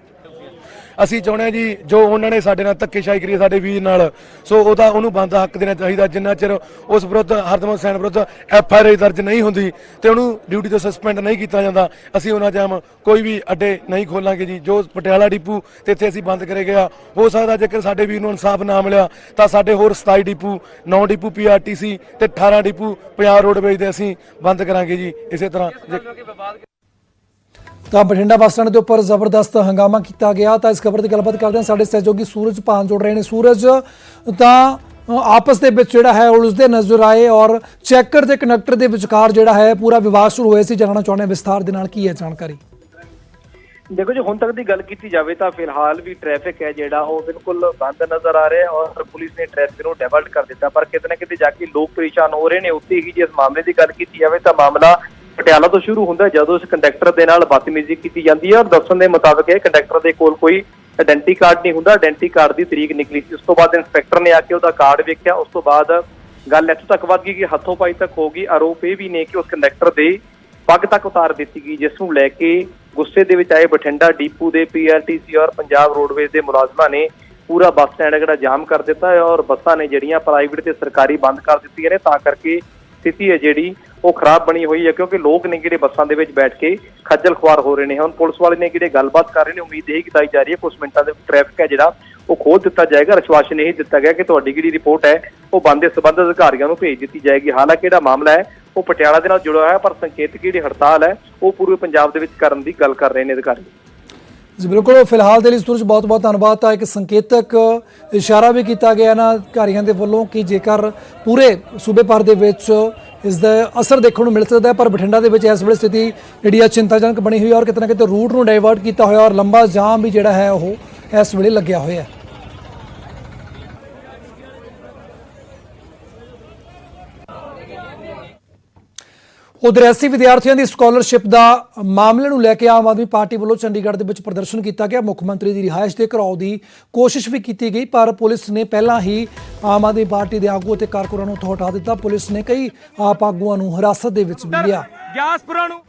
ਅਸੀਂ ਚਾਹੁੰਦੇ ਹਾਂ ਜੀ ਜੋ ਉਹਨਾਂ ਨੇ ਸਾਡੇ ਨਾਲ ਧੱਕੇਸ਼ਾਹੀ ਕਰੀ ਸਾਡੇ ਵੀਰ ਨਾਲ, ਸੋ ਉਹਨੂੰ ਬਣਦਾ ਹੱਕ ਦੇਣਾ ਚਾਹੀਦਾ। ਜਿੰਨਾ ਚਿਰ ਉਸ ਵਿਰੁੱਧ ਹਰਦਮ ਸੈਨ ਵਿਰੁੱਧ FIR ਦਰਜ ਨਹੀਂ ਹੁੰਦੀ ਤੇ ਉਹਨੂੰ ਡਿਊਟੀ ਤੋਂ ਸਸਪੈਂਡ ਨਹੀਂ ਕੀਤਾ ਜਾਂਦਾ, ਅਸੀਂ ਉਹਨਾਂ ਜਾਮ ਕੋਈ ਵੀ ਅੱਡੇ ਨਹੀਂ ਖੋਲਾਂਗੇ ਜੀ। ਜੋ ਪਟਿਆਲਾ ਡਿਪੂ ਤੇ ਇੱਥੇ ਅਸੀਂ ਬੰਦ ਕਰੇ ਗਿਆ, ਹੋ ਸਕਦਾ ਜੇਕਰ ਸਾਡੇ ਵੀਰ ਨੂੰ ਇਨਸਾਫ ਨਾ ਮਿਲਿਆ ਤਾਂ ਸਾਡੇ ਹੋਰ 27 ਡਿਪੂ, 9 ਡਿਪੂ PRTC ਤੇ 18 ਡਿਪੂ ਪੰਜਾਬ ਰੋਡਵੇਜ਼ ਦੇ ਅਸੀਂ ਬੰਦ ਕਰਾਂਗੇ ਜੀ। ਇਸੇ ਤਰ੍ਹਾਂ ਤਾਂ ਬਠਿੰਡਾ ਬੱਸ ਸਟੈਂਡ ਦੇ ਉੱਪਰ ਜ਼ਬਰਦਸਤ ਹੰਗਾਮਾ ਕੀਤਾ ਗਿਆ। ਤਾਂ ਇਸ ਖਬਰ ਦੀ ਗੱਲਬਾਤ ਕਰਦੇ ਹਾਂ, ਸਾਡੇ ਸਹਿਯੋਗੀ ਸੂਰਜ ਪਾਨ ਜੁੜ ਰਹੇ ਨੇ। ਸੂਰਜ, ਤਾਂ ਆਪਸ ਦੇ ਵਿੱਚ ਜਿਹੜਾ ਹੈ ਉਲਝਦੇ ਨਜ਼ਰ ਆਏ ਔਰ ਚੈੱਕਰ ਤੇ ਕੰਡਕਟਰ ਦੇ ਵਿਚਕਾਰ ਜਿਹੜਾ ਹੈ ਪੂਰਾ ਵਿਵਾਦ ਸ਼ੁਰੂ ਹੋਇਆ ਸੀ। ਜਾਣਨਾ ਚਾਹੁੰਦੇ ਹਾਂ ਵਿਸਥਾਰ ਦੇ ਨਾਲ ਕੀ ਹੈ ਜਾਣਕਾਰੀ। ਦੇਖੋ ਜੀ, ਹੁਣ ਤੱਕ ਦੀ ਗੱਲ ਕੀਤੀ ਜਾਵੇ ਤਾਂ ਫਿਲਹਾਲ ਵੀ ਟ੍ਰੈਫਿਕ ਹੈ ਜਿਹੜਾ ਉਹ ਬਿਲਕੁਲ ਬੰਦ ਨਜ਼ਰ ਆ ਰਿਹਾ ਔਰ ਪੁਲਿਸ ਨੇ ਟ੍ਰੈਫਿਕ ਨੂੰ ਡਾਇਵਰਟ ਕਰ ਦਿੱਤਾ, ਪਰ ਕਿਤੇ ਨਾ ਕਿਤੇ ਜਾ ਕੇ ਲੋਕ ਪਰੇਸ਼ਾਨ ਹੋ ਰਹੇ ਨੇ। ਉੱਥੇ ਹੀ ਜੇ ਇਸ ਮਾਮਲੇ ਦੀ ਗੱਲ ਕੀਤੀ ਜਾਵੇ ਤਾਂ ਮਾਮਲਾ ਪਟਿਆਲਾ ਤੋਂ ਸ਼ੁਰੂ ਹੁੰਦਾ ਜਦੋਂ ਇਸ ਕੰਡਕਟਰ ਦੇ ਨਾਲ ਬਦਤਮੀਜ਼ੀ ਕੀਤੀ ਜਾਂਦੀ ਹੈ ਔਰ ਦੱਸਣ ਦੇ ਮੁਤਾਬਕ ਇਹ ਕੰਡਕਟਰ ਦੇ ਕੋਲ ਕੋਈ ਆਇਡੈਂਟੀ ਕਾਰਡ ਨਹੀਂ ਹੁੰਦਾ। ਆਇਡੈਂਟੀ ਕਾਰਡ ਦੀ ਤਰੀਕ ਨਿਕਲੀ ਸੀ, ਉਸ ਤੋਂ ਬਾਅਦ ਇੰਸਪੈਕਟਰ ਨੇ ਆ ਕੇ ਉਹਦਾ ਕਾਰਡ ਵੇਖਿਆ। ਉਸ ਤੋਂ ਬਾਅਦ ਗੱਲ ਇੱਥੋਂ ਤੱਕ ਵੱਧ ਗਈ ਕਿ ਹੱਥੋਂ ਪਾਈ ਤੱਕ ਹੋ ਗਈ। ਆਰੋਪ ਇਹ ਵੀ ਨੇ ਕਿ ਉਸ ਕੰਡਕਟਰ ਦੇ ਪੱਗ ਤੱਕ ਉਤਾਰ ਦਿੱਤੀ ਗਈ, ਜਿਸ ਨੂੰ ਲੈ ਕੇ ਗੁੱਸੇ ਦੇ ਵਿੱਚ ਆਏ ਬਠਿੰਡਾ ਡਿਪੂ ਦੇ PRTC ਔਰ ਪੰਜਾਬ ਰੋਡਵੇਜ਼ ਦੇ ਮੁਲਾਜ਼ਮਾਂ ਨੇ ਪੂਰਾ ਬੱਸ ਸਟੈਂਡ ਜਿਹੜਾ ਜਾਮ ਕਰ ਦਿੱਤਾ ਹੈ ਔਰ ਬੱਸਾਂ ਨੇ ਜਿਹੜੀਆਂ ਪ੍ਰਾਈਵੇਟ ਤੇ ਸਰਕਾਰੀ ਬੰਦ ਕਰ ਦਿੱਤੀਆਂ ਨੇ। ਤਾਂ ਕਰਕੇ ਸਥਿਤੀ ਹੈ ਜਿਹੜੀ ਉਹ ਖਰਾਬ ਬਣੀ ਹੋਈ ਹੈ ਕਿਉਂਕਿ ਲੋਕ ਨੇ ਜਿਹੜੇ ਬੱਸਾਂ ਦੇ ਵਿੱਚ ਬੈਠ ਕੇ ਖੱਜਲ ਖੁਆਰ ਹੋ ਰਹੇ ਨੇ। ਹੁਣ ਪੁਲਿਸ ਵਾਲੇ ਨੇ ਜਿਹੜੇ ਗੱਲਬਾਤ ਕਰ ਰਹੇ ਨੇ, ਉਮੀਦ ਇਹ ਕੀਤੀ ਜਾ ਰਹੀ ਹੈ ਕੁਝ ਮਿੰਟਾਂ ਦੇ ਟ੍ਰੈਫਿਕ ਹੈ ਜਿਹੜਾ ਉਹ ਖੋਲ ਦਿੱਤਾ ਜਾਏਗਾ। ਆਸ਼ਵਾਸਨ ਇਹ ਦਿੱਤਾ ਗਿਆ ਕਿ ਤੁਹਾਡੀ ਜਿਹੜੀ ਰਿਪੋਰਟ ਹੈ ਉਹ ਬੰਦ ਸੰਬੰਧਿਤ ਅਧਿਕਾਰੀਆਂ ਨੂੰ ਭੇਜ ਦਿੱਤੀ ਜਾਏਗੀ। ਹਾਲਾਂਕਿ ਜਿਹੜਾ ਮਾਮਲਾ ਹੈ ਉਹ ਪਟਿਆਲਾ ਦੇ ਨਾਲ ਜੁੜਿਆ ਹੋਇਆ, ਪਰ ਸੰਕੇਤਕ ਜਿਹੜੀ ਹੜਤਾਲ ਹੈ ਉਹ ਪੂਰੇ ਪੰਜਾਬ ਦੇ ਵਿੱਚ ਕਰਨ ਦੀ ਗੱਲ ਕਰ ਰਹੇ ਨੇ ਅਧਿਕਾਰੀ। ਜੀ ਬਿਲਕੁਲ, ਫਿਲਹਾਲ ਦੇ ਲਈ ਸੂਰਜ ਬਹੁਤ-ਬਹੁਤ ਧੰਨਵਾਦ। ਤਾਂ ਇੱਕ ਸੰਕੇਤਕ ਇਸ਼ਾਰਾ ਵੀ ਕੀਤਾ ਗਿਆ ਨਾ ਅਧਿਕਾਰੀਆਂ ਦੇ ਵੱਲੋਂ ਕਿ ਜੇਕਰ ਪੂਰੇ ਸੂਬੇ ਭਰ ਦੇ ਵਿੱਚ ਇਸ ਦਾ ਅਸਰ ਦੇਖਣ ਨੂੰ ਮਿਲ ਸਕਦਾ ਹੈ, ਪਰ ਬਠਿੰਡਾ ਦੇ ਵਿੱਚ ਇਸ ਵੇਲੇ ਸਥਿਤੀ ਜਿਹੜੀ ਆ ਚਿੰਤਾਜਨਕ ਬਣੀ ਹੋਈ ਹੈ ਔਰ ਕਿਤੇ ਨਾ ਕਿਤੇ ਰੂਟ ਨੂੰ ਡਾਇਵਰਟ ਕੀਤਾ ਹੋਇਆ ਔਰ ਲੰਬਾ ਜਾਮ ਵੀ ਜਿਹੜਾ ਹੈ ਉਹ ਇਸ ਵੇਲੇ ਲੱਗਿਆ ਹੋਇਆ ਹੈ। ਉਧਰ ਐਸਸੀ ਵਿਦਿਆਰਥੀਆਂ ਦੀ ਸਕਾਲਰਸ਼ਿਪ ਦਾ ਮਾਮਲੇ ਨੂੰ ਲੈ ਕੇ ਆਮ ਆਦਮੀ ਪਾਰਟੀ ਵੱਲੋਂ ਚੰਡੀਗੜ੍ਹ ਦੇ ਵਿੱਚ ਪ੍ਰਦਰਸ਼ਨ ਕੀਤਾ ਗਿਆ। ਮੁੱਖ ਮੰਤਰੀ ਦੀ ਰਿਹਾਇਸ਼ ਦੇ ਘਿਰਾਓ ਦੀ ਕੋਸ਼ਿਸ਼ ਵੀ ਕੀਤੀ ਗਈ, ਪਰ ਪੁਲਿਸ ਨੇ ਪਹਿਲਾਂ ਹੀ ਆਮ ਆਦਮੀ ਪਾਰਟੀ ਦੇ ਆਗੂ ਅਤੇ ਕਾਰਕੁਨਾਂ ਨੂੰ ਹਟਾ ਦਿੱਤਾ। ਪੁਲਿਸ ਨੇ ਕਈ ਆਪ ਆਗੂਆਂ ਨੂੰ ਹਿਰਾਸਤ ਦੇ ਵਿੱਚ ਵੀ ਲਿਆ। ਗਿਆਸਪੁਰਾ ਨੂੰ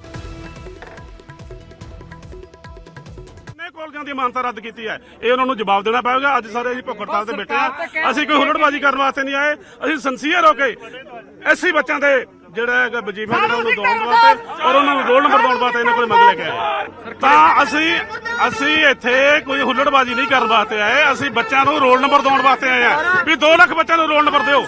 ਕਾਲਜਾਂ ਦੀ ਮਾਨਤਾ ਰੱਦ ਕੀਤੀ ਹੈ, ਇਹ ਉਹਨਾਂ ਨੂੰ ਜਵਾਬ ਦੇਣਾ ਪਵੇਗਾ। ਅੱਜ ਸਾਰੇ ਅਸੀਂ ਭੁੱਖ ਹੜਤਾਲ ਤੇ ਬੈਠੇ ਆ। ਅਸੀਂ ਕੋਈ ਹੁਲੜਬਾਜ਼ੀ ਕਰਨ ਵਾਸਤੇ ਨਹੀਂ ਆਏ, ਅਸੀਂ ਸਿੰਸੀਅਰ ਹੋ ਕੇ ਐਸੀ ਬੱਚਿਆਂ ਦੇ ਜਿਹੜਾ ਹੈਗਾ ਵਜੀਫਾ ਜਿਹੜਾ ਉਹਨੂੰ ਦਵਾਉਣ ਵਾਸਤੇ ਔਰ ਉਹਨਾਂ ਨੂੰ ਰੋਲ ਨੰਬਰ ਦਵਾਉਣ ਵਾਸਤੇ ਇਹਨਾਂ ਕੋਲ ਮੰਗ ਲੈ ਕੇ ਆਏ। ਤਾਂ ਅਸੀਂ ਇੱਥੇ ਕੋਈ ਹੁੱਲੜਬਾਜ਼ੀ ਨਹੀਂ ਕਰਨ ਵਾਸਤੇ ਆਏ, ਅਸੀਂ ਬੱਚਿਆਂ ਨੂੰ ਰੋਲ ਨੰਬਰ ਦਵਾਉਣ ਵਾਸਤੇ ਆਏ ਆ ਵੀ 2 ਲੱਖ ਬੱਚਿਆਂ ਨੂੰ ਰੋਲ ਨੰਬਰ ਦਿਓ।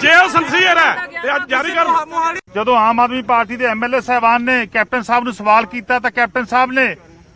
ਜੇ ਉਹ ਸਿੰਸੀਅਰ ਹੈ ਤੇ ਅੱਜ ਜਾਰੀ ਕਰ। ਜਦੋਂ ਆਮ ਆਦਮੀ ਪਾਰਟੀ ਦੇ MLA ਸਾਹਿਬਾਨ ਨੇ ਕੈਪਟਨ ਸਾਹਿਬ ਨੂੰ ਸਵਾਲ ਕੀਤਾ ਤਾਂ ਕੈਪਟਨ ਸਾਹਿਬ ਨੇ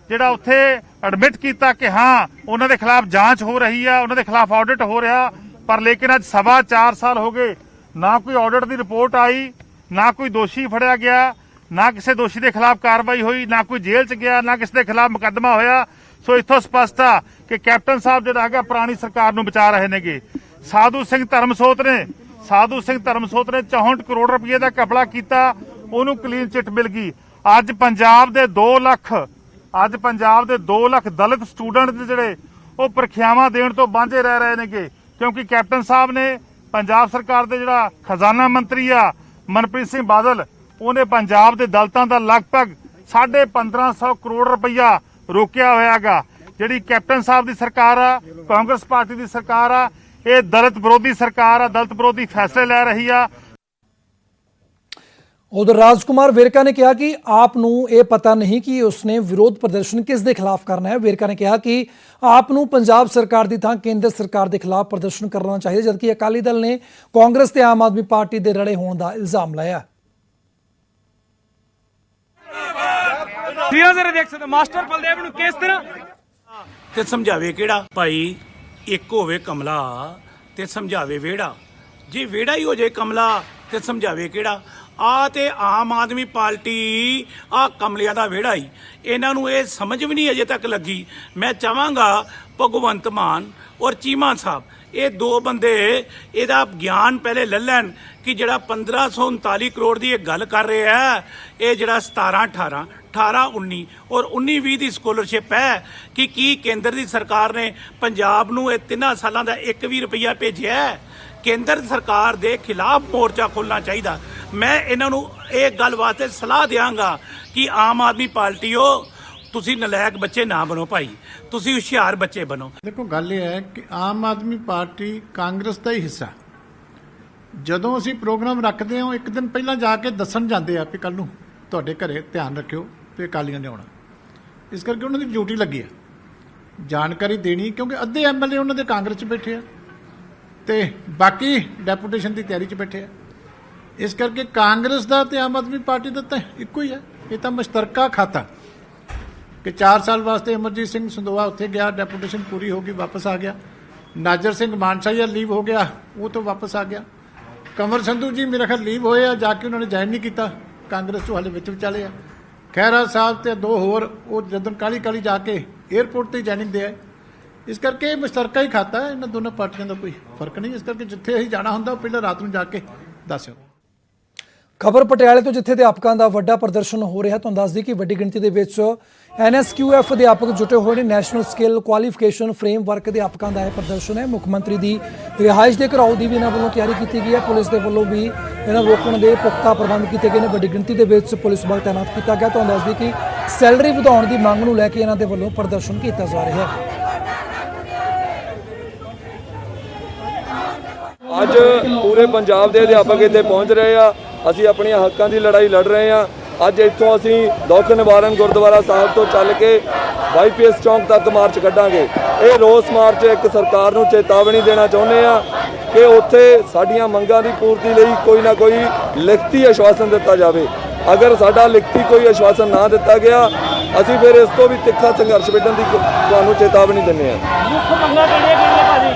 ਜਿਹੜਾ ਉੱਥੇ ਐਡਮਿਟ ਕੀਤਾ ਕਿ ਹਾਂ ਉਹਨਾਂ ਦੇ ਖਿਲਾਫ ਜਾਂਚ ਹੋ ਰਹੀ ਆ, ਉਹਨਾਂ ਦੇ ਖਿਲਾਫ ਆਡਿਟ ਹੋ ਰਿਹਾ, ਪਰ ਲੇਕਿਨ ਅੱਜ 4.25 ਸਾਲ ਹੋ ਗਏ, ਨਾ ਕੋਈ ਆਡਿਟ ਦੀ ਰਿਪੋਰਟ ਆਈ, ਨਾ ਕੋਈ ਦੋਸ਼ੀ ਫੜਿਆ ਗਿਆ, ਨਾ ਕਿਸੇ ਦੋਸ਼ੀ ਦੇ ਖਿਲਾਫ ਕਾਰਵਾਈ ਹੋਈ, ਨਾ ਕੋਈ ਜੇਲ੍ਹ 'ਚ ਗਿਆ, ਨਾ ਕਿਸੇ ਦੇ ਖਿਲਾਫ ਮੁਕੱਦਮਾ ਹੋਇਆ। ਸੋ ਇੱਥੋਂ ਸਪਸ਼ਟ ਆ ਕਿ ਕੈਪਟਨ ਸਾਹਿਬ ਜਿਹੜਾ ਹੈਗਾ ਪੁਰਾਣੀ ਸਰਕਾਰ ਨੂੰ ਬਚਾ ਰਹੇ ਨੇਗੇ। ਸਾਧੂ ਸਿੰਘ ਧਰਮਸੋਤ ਨੇ 64 ਕਰੋੜ ਰੁਪਏ ਦਾ ਘਪਲਾ ਕੀਤਾ, ਉਹਨੂੰ ਕਲੀਨ ਚਿੱਟ ਮਿਲ ਗਈ। ਅੱਜ ਪੰਜਾਬ ਦੇ 2 ਲੱਖ ਦਲਿਤ ਸਟੂਡੈਂਟ ਜਿਹੜੇ ਉਹ ਪ੍ਰੀਖਿਆਵਾਂ ਦੇਣ ਤੋਂ ਵਾਂਝੇ ਰਹਿ ਰਹੇ ਨੇਗੇ, ਕਿਉਂਕਿ ਕੈਪਟਨ ਸਾਹਿਬ ਨੇ ਪੰਜਾਬ ਸਰਕਾਰ ਦੇ ਜਿਹੜਾ ਖਜ਼ਾਨਾ ਮੰਤਰੀ ਆ ਮਨਪ੍ਰੀਤ ਸਿੰਘ ਬਾਦਲ, ਉਹਨੇ ਪੰਜਾਬ ਦੇ ਦਲਿਤਾਂ ਦਾ ਲਗਭਗ 1550 ਕਰੋੜ ਰੁਪਈਆ ਰੋਕਿਆ ਹੋਇਆਗਾ। ਜਿਹੜੀ ਕੈਪਟਨ ਸਾਹਿਬ ਦੀ ਸਰਕਾਰ ਆ, ਕਾਂਗਰਸ ਪਾਰਟੀ ਦੀ ਸਰਕਾਰ ਆ, ਇਹ ਦਲਿਤ ਵਿਰੋਧੀ ਸਰਕਾਰ ਆ, ਦਲਿਤ ਵਿਰੋਧੀ ਫੈਸਲੇ ਲੈ ਰਹੀ ਆ। उधर राजकुमार वेरका ने कहा कि आप नूं ये पता नहीं कि उसने विरोध प्रदर्शन किस दे खिलाफ करना है। वेरका ने कहा कि आप नूं पंजाब सरकार दी थां केंद्र सरकार दे खिलाफ प्रदर्शन करना चाहिए, जबकि अकाली दल ने कांग्रेस ते आम आदमी पार्टी दे रले होने का इल्जाम लाया। देख सकते मास्टर बलदेव नूं किस तरह ते समझावे किहड़ा भाई, एक होवे कमला ते समझावे वेड़ा, जे वेड़ा ही हो जाए कमला ते समझावे किहड़ा। ਤੇ ਆਮ ਆਦਮੀ ਪਾਰਟੀ ਕਮਲਿਆਂ ਦਾ ਵਿਹੜਾ ਹੀ, ਇਹਨਾਂ ਨੂੰ ਇਹ ਸਮਝ ਵੀ ਨਹੀਂ ਅਜੇ ਤੱਕ ਲੱਗੀ। ਮੈਂ ਚਾਹਾਂਗਾ ਭਗਵੰਤ ਮਾਨ ਔਰ ਚੀਮਾ ਸਾਹਿਬ, ਇਹ 2 ਬੰਦੇ ਇਹਦਾ ਗਿਆਨ ਪਹਿਲੇ ਲੈ ਲੈਣ ਕਿ ਜਿਹੜਾ 1539 ਕਰੋੜ ਦੀ ਇਹ ਗੱਲ ਕਰ ਰਿਹਾ ਹੈ, ਇਹ ਜਿਹੜਾ 17 18 18 19 ਔਰ 19 20 ਦੀ ਸਕੋਲਰਸ਼ਿਪ ਹੈ ਕਿ ਕੀ ਕੇਂਦਰ ਦੀ ਸਰਕਾਰ ਨੇ ਪੰਜਾਬ ਨੂੰ ਇਹ 3 ਸਾਲਾਂ ਦਾ 1 ਵੀ ਰੁਪਈਆ ਭੇਜਿਆ ਹੈ। ਕੇਂਦਰ ਸਰਕਾਰ ਦੇ ਖਿਲਾਫ ਮੋਰਚਾ ਖੋਲ੍ਹਣਾ ਚਾਹੀਦਾ। ਮੈਂ ਇਹਨਾਂ ਨੂੰ ਇਹ ਗੱਲ ਵਾਸਤੇ ਸਲਾਹ ਦਿਆਂਗਾ ਕਿ ਆਮ ਆਦਮੀ ਪਾਰਟੀਓ, ਤੁਸੀਂ ਨਲਾਇਕ ਬੱਚੇ ਨਾ ਬਣੋ ਭਾਈ, ਤੁਸੀਂ ਹੁਸ਼ਿਆਰ ਬੱਚੇ ਬਣੋ। ਦੇਖੋ ਗੱਲ ਇਹ ਹੈ ਕਿ ਆਮ ਆਦਮੀ ਪਾਰਟੀ ਕਾਂਗਰਸ ਦਾ ਹੀ ਹਿੱਸਾ। ਜਦੋਂ ਅਸੀਂ ਪ੍ਰੋਗਰਾਮ ਰੱਖਦੇ ਹਾਂ, ਇੱਕ ਦਿਨ ਪਹਿਲਾਂ ਜਾ ਕੇ ਦੱਸਣ ਜਾਂਦੇ ਆ ਕਿ ਕੱਲ ਨੂੰ ਤੁਹਾਡੇ ਘਰੇ ਧਿਆਨ ਰੱਖਿਓ ਤੇ ਅਕਾਲੀਆਂ ਨੇ ਆਉਣਾ। ਇਸ ਕਰਕੇ ਉਹਨਾਂ ਦੀ ਡਿਊਟੀ ਲੱਗੀ ਆ ਜਾਣਕਾਰੀ ਦੇਣੀ, ਕਿਉਂਕਿ ਅੱਧੇ ਐਮਐਲਏ ਉਹਨਾਂ ਦੇ ਕਾਂਗਰਸ 'ਚ ਬੈਠੇ ਆ ਤੇ ਬਾਕੀ ਡੈਪੂਟੇਸ਼ਨ ਦੀ ਤਿਆਰੀ 'ਚ ਬੈਠੇ ਆ। ਇਸ ਕਰਕੇ ਕਾਂਗਰਸ ਦਾ ਤੇ ਆਮ ਆਦਮੀ ਪਾਰਟੀ ਦਾ ਤਾਂ ਇੱਕੋ ਹੀ ਹੈ। ਇਹ ਤਾਂ ਮੁਸ਼ਤਰਕਾ ਖਾਤਾ ਕਿ 4 ਸਾਲ ਵਾਸਤੇ ਅਮਰਜੀਤ ਸਿੰਘ ਸੰਦੋਆ ਉੱਥੇ ਗਿਆ, ਡੈਪੂਟੇਸ਼ਨ ਪੂਰੀ ਹੋ ਗਈ, ਵਾਪਸ ਆ ਗਿਆ। ਨਾਜਰ ਸਿੰਘ ਮਾਨਸ਼ਾਹੀਆ ਲੀਵ ਹੋ ਗਿਆ, ਉਹ ਤੋਂ ਵਾਪਸ ਆ ਗਿਆ। ਕੰਵਰ ਸੰਧੂ ਜੀ ਮੇਰੇ ਖਿਆਲ ਲੀਵ ਹੋਏ ਆ, ਜਾ ਕੇ ਉਹਨਾਂ ਨੇ ਜੁਆਇਨ ਨਹੀਂ ਕੀਤਾ, ਕਾਂਗਰਸ ਤੋਂ ਹਾਲੇ ਵਿੱਚ ਵਿਚਾਲੇ ਆ। ਖਹਿਰਾ ਸਾਹਿਬ ਤੇ 2 ਹੋਰ, ਉਹ ਜਦੋਂ ਕਾਲੀ ਜਾ ਕੇ ਏਅਰਪੋਰਟ ਤੇ ਜੁਆਇਨਿੰਗ ਦੇ ਆਏ। ਇਸ ਕਰਕੇ ਮੁਸ਼ਤਰਕਾ ਹੀ ਖਾਤਾ ਹੈ, ਇਹਨਾਂ ਦੋਨਾਂ ਪਾਰਟੀਆਂ ਦਾ ਕੋਈ ਫਰਕ ਨਹੀਂ। ਇਸ ਕਰਕੇ ਜਿੱਥੇ ਅਸੀਂ ਜਾਣਾ ਹੁੰਦਾ ਉਹ ਪਹਿਲਾਂ ਰਾਤ ਨੂੰ ਜਾ ਕੇ ਦੱਸਿਓ। ਖਬਰ ਪਟਿਆਲੇ ਤੋਂ, ਜਿੱਥੇ ਅਧਿਆਪਕਾਂ ਦਾ ਵੱਡਾ ਪ੍ਰਦਰਸ਼ਨ ਹੋ ਰਿਹਾ। ਤੁਹਾਨੂੰ ਦੱਸ ਦਈਏ ਕਿ ਵੱਡੀ ਗਿਣਤੀ ਦੇ ਵਿੱਚ NSQF ਅਧਿਆਪਕ ਜੁਟੇ ਹੋਏ ਨੇ। ਨੈਸ਼ਨਲ ਸਕਿੱਲ ਕੁਆਲੀਫਿਕੇਸ਼ਨ ਫਰੇਮਵਰਕ ਅਧਿਆਪਕਾਂ ਦਾ ਇਹ ਪ੍ਰਦਰਸ਼ਨ ਹੈ। ਮੁੱਖ ਮੰਤਰੀ ਦੀ ਰਿਹਾਇਸ਼ ਦੇ ਘਰਾਓ ਦੀ ਵੀ ਇਹਨਾਂ ਵੱਲੋਂ ਤਿਆਰੀ ਕੀਤੀ ਗਈ ਹੈ। ਪੁਲਿਸ ਦੇ ਵੱਲੋਂ ਵੀ ਇਹਨਾਂ ਰੋਕਣ ਦੇ ਪੁਖਤਾ ਪ੍ਰਬੰਧ ਕੀਤੇ ਗਏ ਨੇ। ਵੱਡੀ ਗਿਣਤੀ ਦੇ ਵਿੱਚ ਪੁਲਿਸ ਬਲ ਤਾਇਨਾਤ ਕੀਤਾ ਗਿਆ। ਤੁਹਾਨੂੰ ਦੱਸ ਦਈਏ ਕਿ ਸੈਲਰੀ ਵਧਾਉਣ ਦੀ ਮੰਗ ਨੂੰ ਲੈ ਕੇ ਇਹਨਾਂ ਦੇ ਵੱਲੋਂ ਪ੍ਰਦਰਸ਼ਨ ਕੀਤਾ ਜਾ ਰਿਹਾ ਹੈ। ਅੱਜ ਪੂਰੇ ਪੰਜਾਬ ਦੇ ਅਧਿਆਪਕ ਇੱਥੇ ਪਹੁੰਚ ਰਹੇ ਆ। ਅਸੀਂ ਆਪਣੀਆਂ ਹੱਕਾਂ ਦੀ ਲੜਾਈ ਲੜ ਰਹੇ ਆ। ਅੱਜ ਇੱਥੋਂ ਅਸੀਂ ਦੁੱਖ ਨਿਵਾਰਨ ਗੁਰਦੁਆਰਾ ਸਾਹਿਬ ਤੋਂ ਚੱਲ ਕੇ YPS ਚੌਂਕ ਤੱਕ ਮਾਰਚ ਕੱਢਾਂਗੇ। ਇਹ ਰੋਸ ਮਾਰਚ ਇੱਕ ਸਰਕਾਰ ਨੂੰ ਚੇਤਾਵਨੀ ਦੇਣਾ ਚਾਹੁੰਦੇ ਆ ਕਿ ਉੱਥੇ ਸਾਡੀਆਂ ਮੰਗਾਂ ਦੀ ਪੂਰਤੀ ਲਈ ਕੋਈ ਨਾ ਕੋਈ ਲਿਖਤੀ ਆਸ਼ਵਾਸਨ ਦਿੱਤਾ ਜਾਵੇ। ਅਗਰ ਸਾਡਾ ਲਿਖਤੀ ਕੋਈ ਆਸ਼ਵਾਸਨ ਨਾ ਦਿੱਤਾ ਗਿਆ, ਅਸੀਂ ਫਿਰ ਇਸ ਤੋਂ ਵੀ ਤਿੱਖਾ ਸੰਘਰਸ਼ ਵਿੱਢਣ ਦੀ ਤੁਹਾਨੂੰ ਚੇਤਾਵਨੀ ਦਿੰਦੇ ਆ। ਮੁੱਖ ਮੰਗਾਂ ਕਿਹੜੀਆਂ ਭਾਜੀ?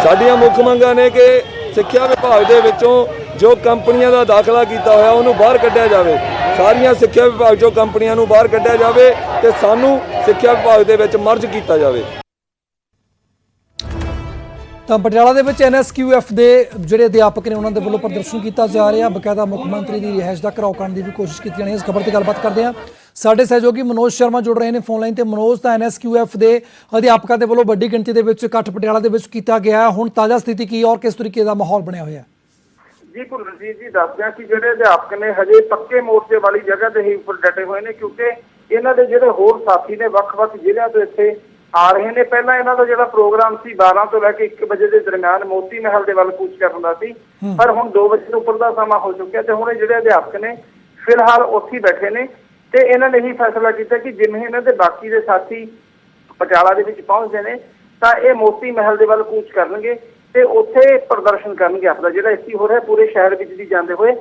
ਸਾਡੀਆਂ ਮੁੱਖ ਮੰਗਾਂ ਨੇ ਕਿ ਸਿੱਖਿਆ ਵਿਭਾਗ ਦੇ ਵਿੱਚੋਂ ਜੋ ਕੰਪਨੀਆਂ ਦਾ ਦਾਖਲਾ ਕੀਤਾ ਹੋਇਆ ਉਹਨੂੰ ਬਾਹਰ ਕੱਢਿਆ ਜਾਵੇ। ਸਾਰੀਆਂ ਸਿੱਖਿਆ ਵਿਭਾਗ ਚੋਂ ਕੰਪਨੀਆਂ ਨੂੰ ਬਾਹਰ ਕੱਢਿਆ ਜਾਵੇ ਤੇ ਸਾਨੂੰ ਸਿੱਖਿਆ ਵਿਭਾਗ ਦੇ ਵਿੱਚ ਮਰਜ ਕੀਤਾ ਜਾਵੇ। ਤਾਂ ਪਟਿਆਲਾ ਦੇ ਵਿੱਚ NSQF ਦੇ ਜਿਹੜੇ ਅਧਿਆਪਕ ਨੇ ਉਹਨਾਂ ਦੇ ਵੱਲੋਂ ਪ੍ਰਦਰਸ਼ਨ ਕੀਤਾ ਜਾ ਰਿਹਾ। ਬਕਾਇਦਾ ਮੁੱਖ ਮੰਤਰੀ ਦੀ ਰਿਹਾਇਸ਼ ਦਾ ਘਿਰਾਓ ਕਰਨ ਦੀ ਵੀ ਕੋਸ਼ਿਸ਼ ਕੀਤੀ ਜਾਣੀ ਹੈ। ਇਸ ਖਬਰ ਤੇ ਗੱਲਬਾਤ ਕਰਦੇ ਹਾਂ। ਸਾਡੇ ਸਹਿਯੋਗੀ ਮਨੋਜ ਸ਼ਰਮਾ ਜੁੜ ਰਹੇ ਨੇ ਫੋਨ ਲਾਈਨ ਤੇ। ਮਨੋਜ, ਤਾਂ NSQF ਦੇ ਅਧਿਆਪਕਾਂ ਦੇ ਵੱਲੋਂ ਵੱਡੀ ਗਿਣਤੀ ਦੇ ਵਿੱਚ ਇਕੱਠ ਪਟਿਆਲਾ ਦੇ ਵਿੱਚ ਕੀਤਾ ਗਿਆ ਹੈ। ਹੁਣ ਤਾਜ਼ਾ ਸਥਿਤੀ ਕੀ ਔਰ ਕਿਸ ਤਰੀਕੇ ਦਾ ਮਾਹੌਲ ਬਣਿਆ ਹੋਇਆ ਹੈ? ਜੀ ਭੁੱਲਰਜੀਤ ਜੀ ਦੱਸਦੇ ਹਾਂ ਕਿ ਜਿਹੜੇ ਅਧਿਆਪਕ ਨੇ ਹਜੇ ਪੱਕੇ ਮੋਰਚੇ ਵਾਲੀ ਜਗ੍ਹਾ ਤੇ ਹੀ ਉੱਪਰ ਡਟੇ ਹੋਏ ਨੇ, ਕਿਉਂਕਿ ਇਹਨਾਂ ਦੇ ਜਿਹੜੇ ਹੋਰ ਸਾਥੀ ਨੇ ਵੱਖ-ਵੱਖ ਜ਼ਿਲ੍ਹਿਆਂ ਤੋਂ ਇੱਥੇ ਆ ਰਹੇ ਨੇ। ਪਹਿਲਾਂ ਇਹਨਾਂ ਦਾ ਜਿਹੜਾ ਪ੍ਰੋਗਰਾਮ ਸੀ 12 ਤੋਂ ਲੈ ਕੇ 1 ਵਜੇ ਦੇ ਦਰਮਿਆਨ ਮੋਤੀ ਮਹਿਲ ਦੇ ਵੱਲ ਕੂਚ ਕਰਨ ਦਾ ਸੀ, ਪਰ ਹੁਣ 2 ਵਜੇ ਤੋਂ ਉੱਪਰ ਦਾ ਸਮਾਂ ਹੋ ਚੁੱਕਿਆ ਤੇ ਹੁਣ ਇਹ ਜਿਹੜੇ ਅਧਿਆਪਕ ਨੇ ਫਿਲਹਾਲ ਉੱਥੇ ਬੈਠੇ ਨੇ ਤੇ ਇਹਨਾਂ ਨੇ ਹੀ ਫੈਸਲਾ ਕੀਤਾ ਕਿ ਜਿਵੇਂ ਇਹਨਾਂ ਦੇ ਬਾਕੀ ਦੇ ਸਾਥੀ ਪਟਿਆਲਾ ਦੇ ਵਿੱਚ ਪਹੁੰਚਦੇ ਨੇ ਤਾਂ ਇਹ ਮੋਤੀ ਮਹਿਲ ਦੇ ਵੱਲ ਕੂਚ ਕਰਨਗੇ ਤੇ ਉੱਥੇ ਪ੍ਰਦਰਸ਼ਨ ਕਰਨਗੇ। ਆਪਦਾ ਜਿਹੜਾ ਇੱਥੇ ਹੋ ਰਿਹਾ ਪੂਰੇ ਸ਼ਹਿਰ ਵਿੱਚ ਦੀ ਜਾਂਦੇ ਹੋਏ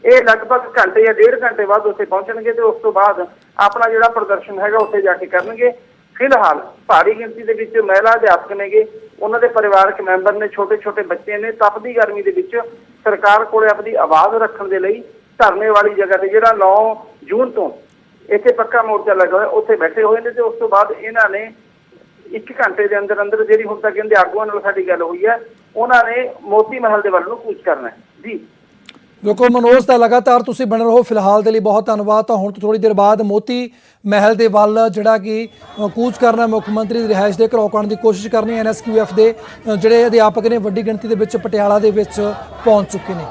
ਇਹ ਲਗਭਗ ਘੰਟੇ ਜਾਂ 1.5 ਘੰਟੇ ਬਾਅਦ ਉੱਥੇ ਪਹੁੰਚਣਗੇ ਤੇ ਉਸ ਤੋਂ ਬਾਅਦ ਆਪਣਾ ਜਿਹੜਾ ਪ੍ਰਦਰਸ਼ਨ ਹੈਗਾ ਉੱਥੇ ਜਾ ਕੇ ਕਰਨਗੇ। ਫਿਲਹਾਲ ਭਾਰੀ ਗਿਣਤੀ ਦੇ ਵਿੱਚ ਮਹਿਲਾ ਅਧਿਆਪਕ ਨੇਗੇ, ਉਹਨਾਂ ਦੇ ਪਰਿਵਾਰਕ ਮੈਂਬਰ ਨੇ, ਛੋਟੇ ਛੋਟੇ ਬੱਚੇ ਨੇ। ਤਪਦੀ ਗਰਮੀ ਦੇ ਵਿੱਚ ਸਰਕਾਰ ਕੋਲੇ ਆਪਣੀ ਆਵਾਜ਼ ਰੱਖਣ ਦੇ ਲਈ ਧਰਨੇ ਵਾਲੀ ਜਗ੍ਹਾ ਤੇ ਜਿਹੜਾ 9 ਜੂਨ ਤੋਂ ਇੱਥੇ ਪੱਕਾ ਮੋਰਚਾ ਲੱਗਾ ਹੋਇਆ ਉੱਥੇ ਬੈਠੇ ਹੋਏ ਨੇ ਤੇ ਉਸ ਤੋਂ ਬਾਅਦ ਇਹਨਾਂ ਨੇ 1 ਘੰਟੇ ਦੇ ਅੰਦਰ ਅੰਦਰ ਜਿਹੜੀ ਹੁਣ ਤੱਕ ਕਹਿੰਦੇ ਆਗੂਆਂ ਨਾਲ ਸਾਡੀ ਗੱਲ ਹੋਈ ਹੈ, ਉਹਨਾਂ ਨੇ ਮੋਤੀ ਮਹਿਲ ਦੇ ਵੱਲ ਨੂੰ ਕੂਚ ਕਰਨਾ ਹੈ। ਜੀ ਬਿਲਕੁਲ ਮਨੋਜ, ਤਾਂ ਲਗਾਤਾਰ ਤੁਸੀਂ ਬਣੇ ਰਹੋ। ਫਿਲਹਾਲ ਦੇ ਲਈ ਬਹੁਤ ਧੰਨਵਾਦ। ਤਾਂ ਹੁਣ ਤੋਂ ਥੋੜੀ ਦੇਰ ਬਾਅਦ ਮੋਤੀ ਮਹਿਲ ਦੇ ਵੱਲ ਜਿਹੜਾ ਕਿ ਕੂਚ ਕਰਨਾ, ਮੁੱਖ ਮੰਤਰੀ ਦੀ ਰਿਹਾਇਸ਼ ਦੇ ਘਰੋਂ ਕਰਨ ਦੀ ਕੋਸ਼ਿਸ਼ ਕਰਨੀ। NSQF ਦੇ ਜਿਹੜੇ ਅਧਿਆਪਕ ਨੇ ਵੱਡੀ ਗਿਣਤੀ ਦੇ ਵਿੱਚ ਪਟਿਆਲਾ ਦੇ ਵਿੱਚ ਪਹੁੰਚ ਚੁੱਕੇ ਨੇ।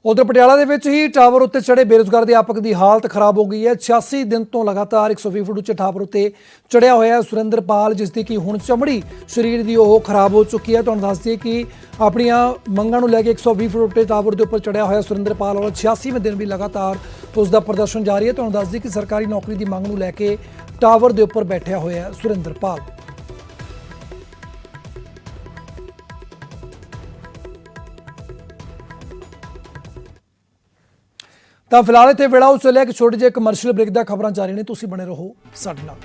ਉਧਰ ਪਟਿਆਲਾ ਦੇ ਵਿੱਚ ਹੀ ਟਾਵਰ ਉੱਤੇ ਚੜੇ ਬੇਰੁਜ਼ਗਾਰ ਅਧਿਆਪਕ ਦੀ ਹਾਲਤ ਖਰਾਬ ਹੋ ਗਈ ਹੈ। 86 ਦਿਨ ਤੋਂ ਲਗਾਤਾਰ 120 ਫੁੱਟ ਉੱਚੇ ਟਾਵਰ ਉੱਤੇ ਚੜਿਆ ਹੋਇਆ ਹੈ ਸੁਰਿੰਦਰਪਾਲ, ਜਿਸ ਦੀ ਕਿ ਹੁਣ ਚਮੜੀ ਸਰੀਰ ਦੀ ਉਹ ਖਰਾਬ ਹੋ ਚੁੱਕੀ ਹੈ। ਤੁਹਾਨੂੰ ਦੱਸ ਦਈਏ ਕਿ ਆਪਣੀਆਂ ਮੰਗਾਂ ਨੂੰ ਲੈ ਕੇ 120 ਫੁੱਟ ਉੱਤੇ ਟਾਵਰ ਦੇ ਉੱਪਰ ਚੜਿਆ ਹੋਇਆ ਸੁਰਿੰਦਰਪਾਲ, ਔਰ 86ਵੇਂ ਦਿਨ ਵੀ ਲਗਾਤਾਰ ਉਸ ਦਾ ਪ੍ਰਦਰਸ਼ਨ ਜਾਰੀ ਹੈ। ਤੁਹਾਨੂੰ ਦੱਸ ਦਈਏ ਕਿ ਸਰਕਾਰੀ ਨੌਕਰੀ ਦੀ ਮੰਗ ਨੂੰ ਲੈ ਕੇ ਟਾਵਰ ਦੇ ਉੱਪਰ ਬੈਠਿਆ ਹੋਇਆ ਹੈ ਸੁਰਿੰਦਰਪਾਲ। ਤਾਂ ਫਿਲਹਾਲ ਇੱਥੇ ਵੇਲਾ ਉਸ ਵੇਲੇ ਇੱਕ ਛੋਟੇ ਜਿਹੇ ਕਮਰਸ਼ੀਅਲ ਬ੍ਰੇਕ ਦਾ, ਖਬਰਾਂ ਜਾਰੀ ਨੇ, ਤੁਸੀਂ ਬਣੇ ਰਹੋ ਸਾਡੇ ਨਾਲ।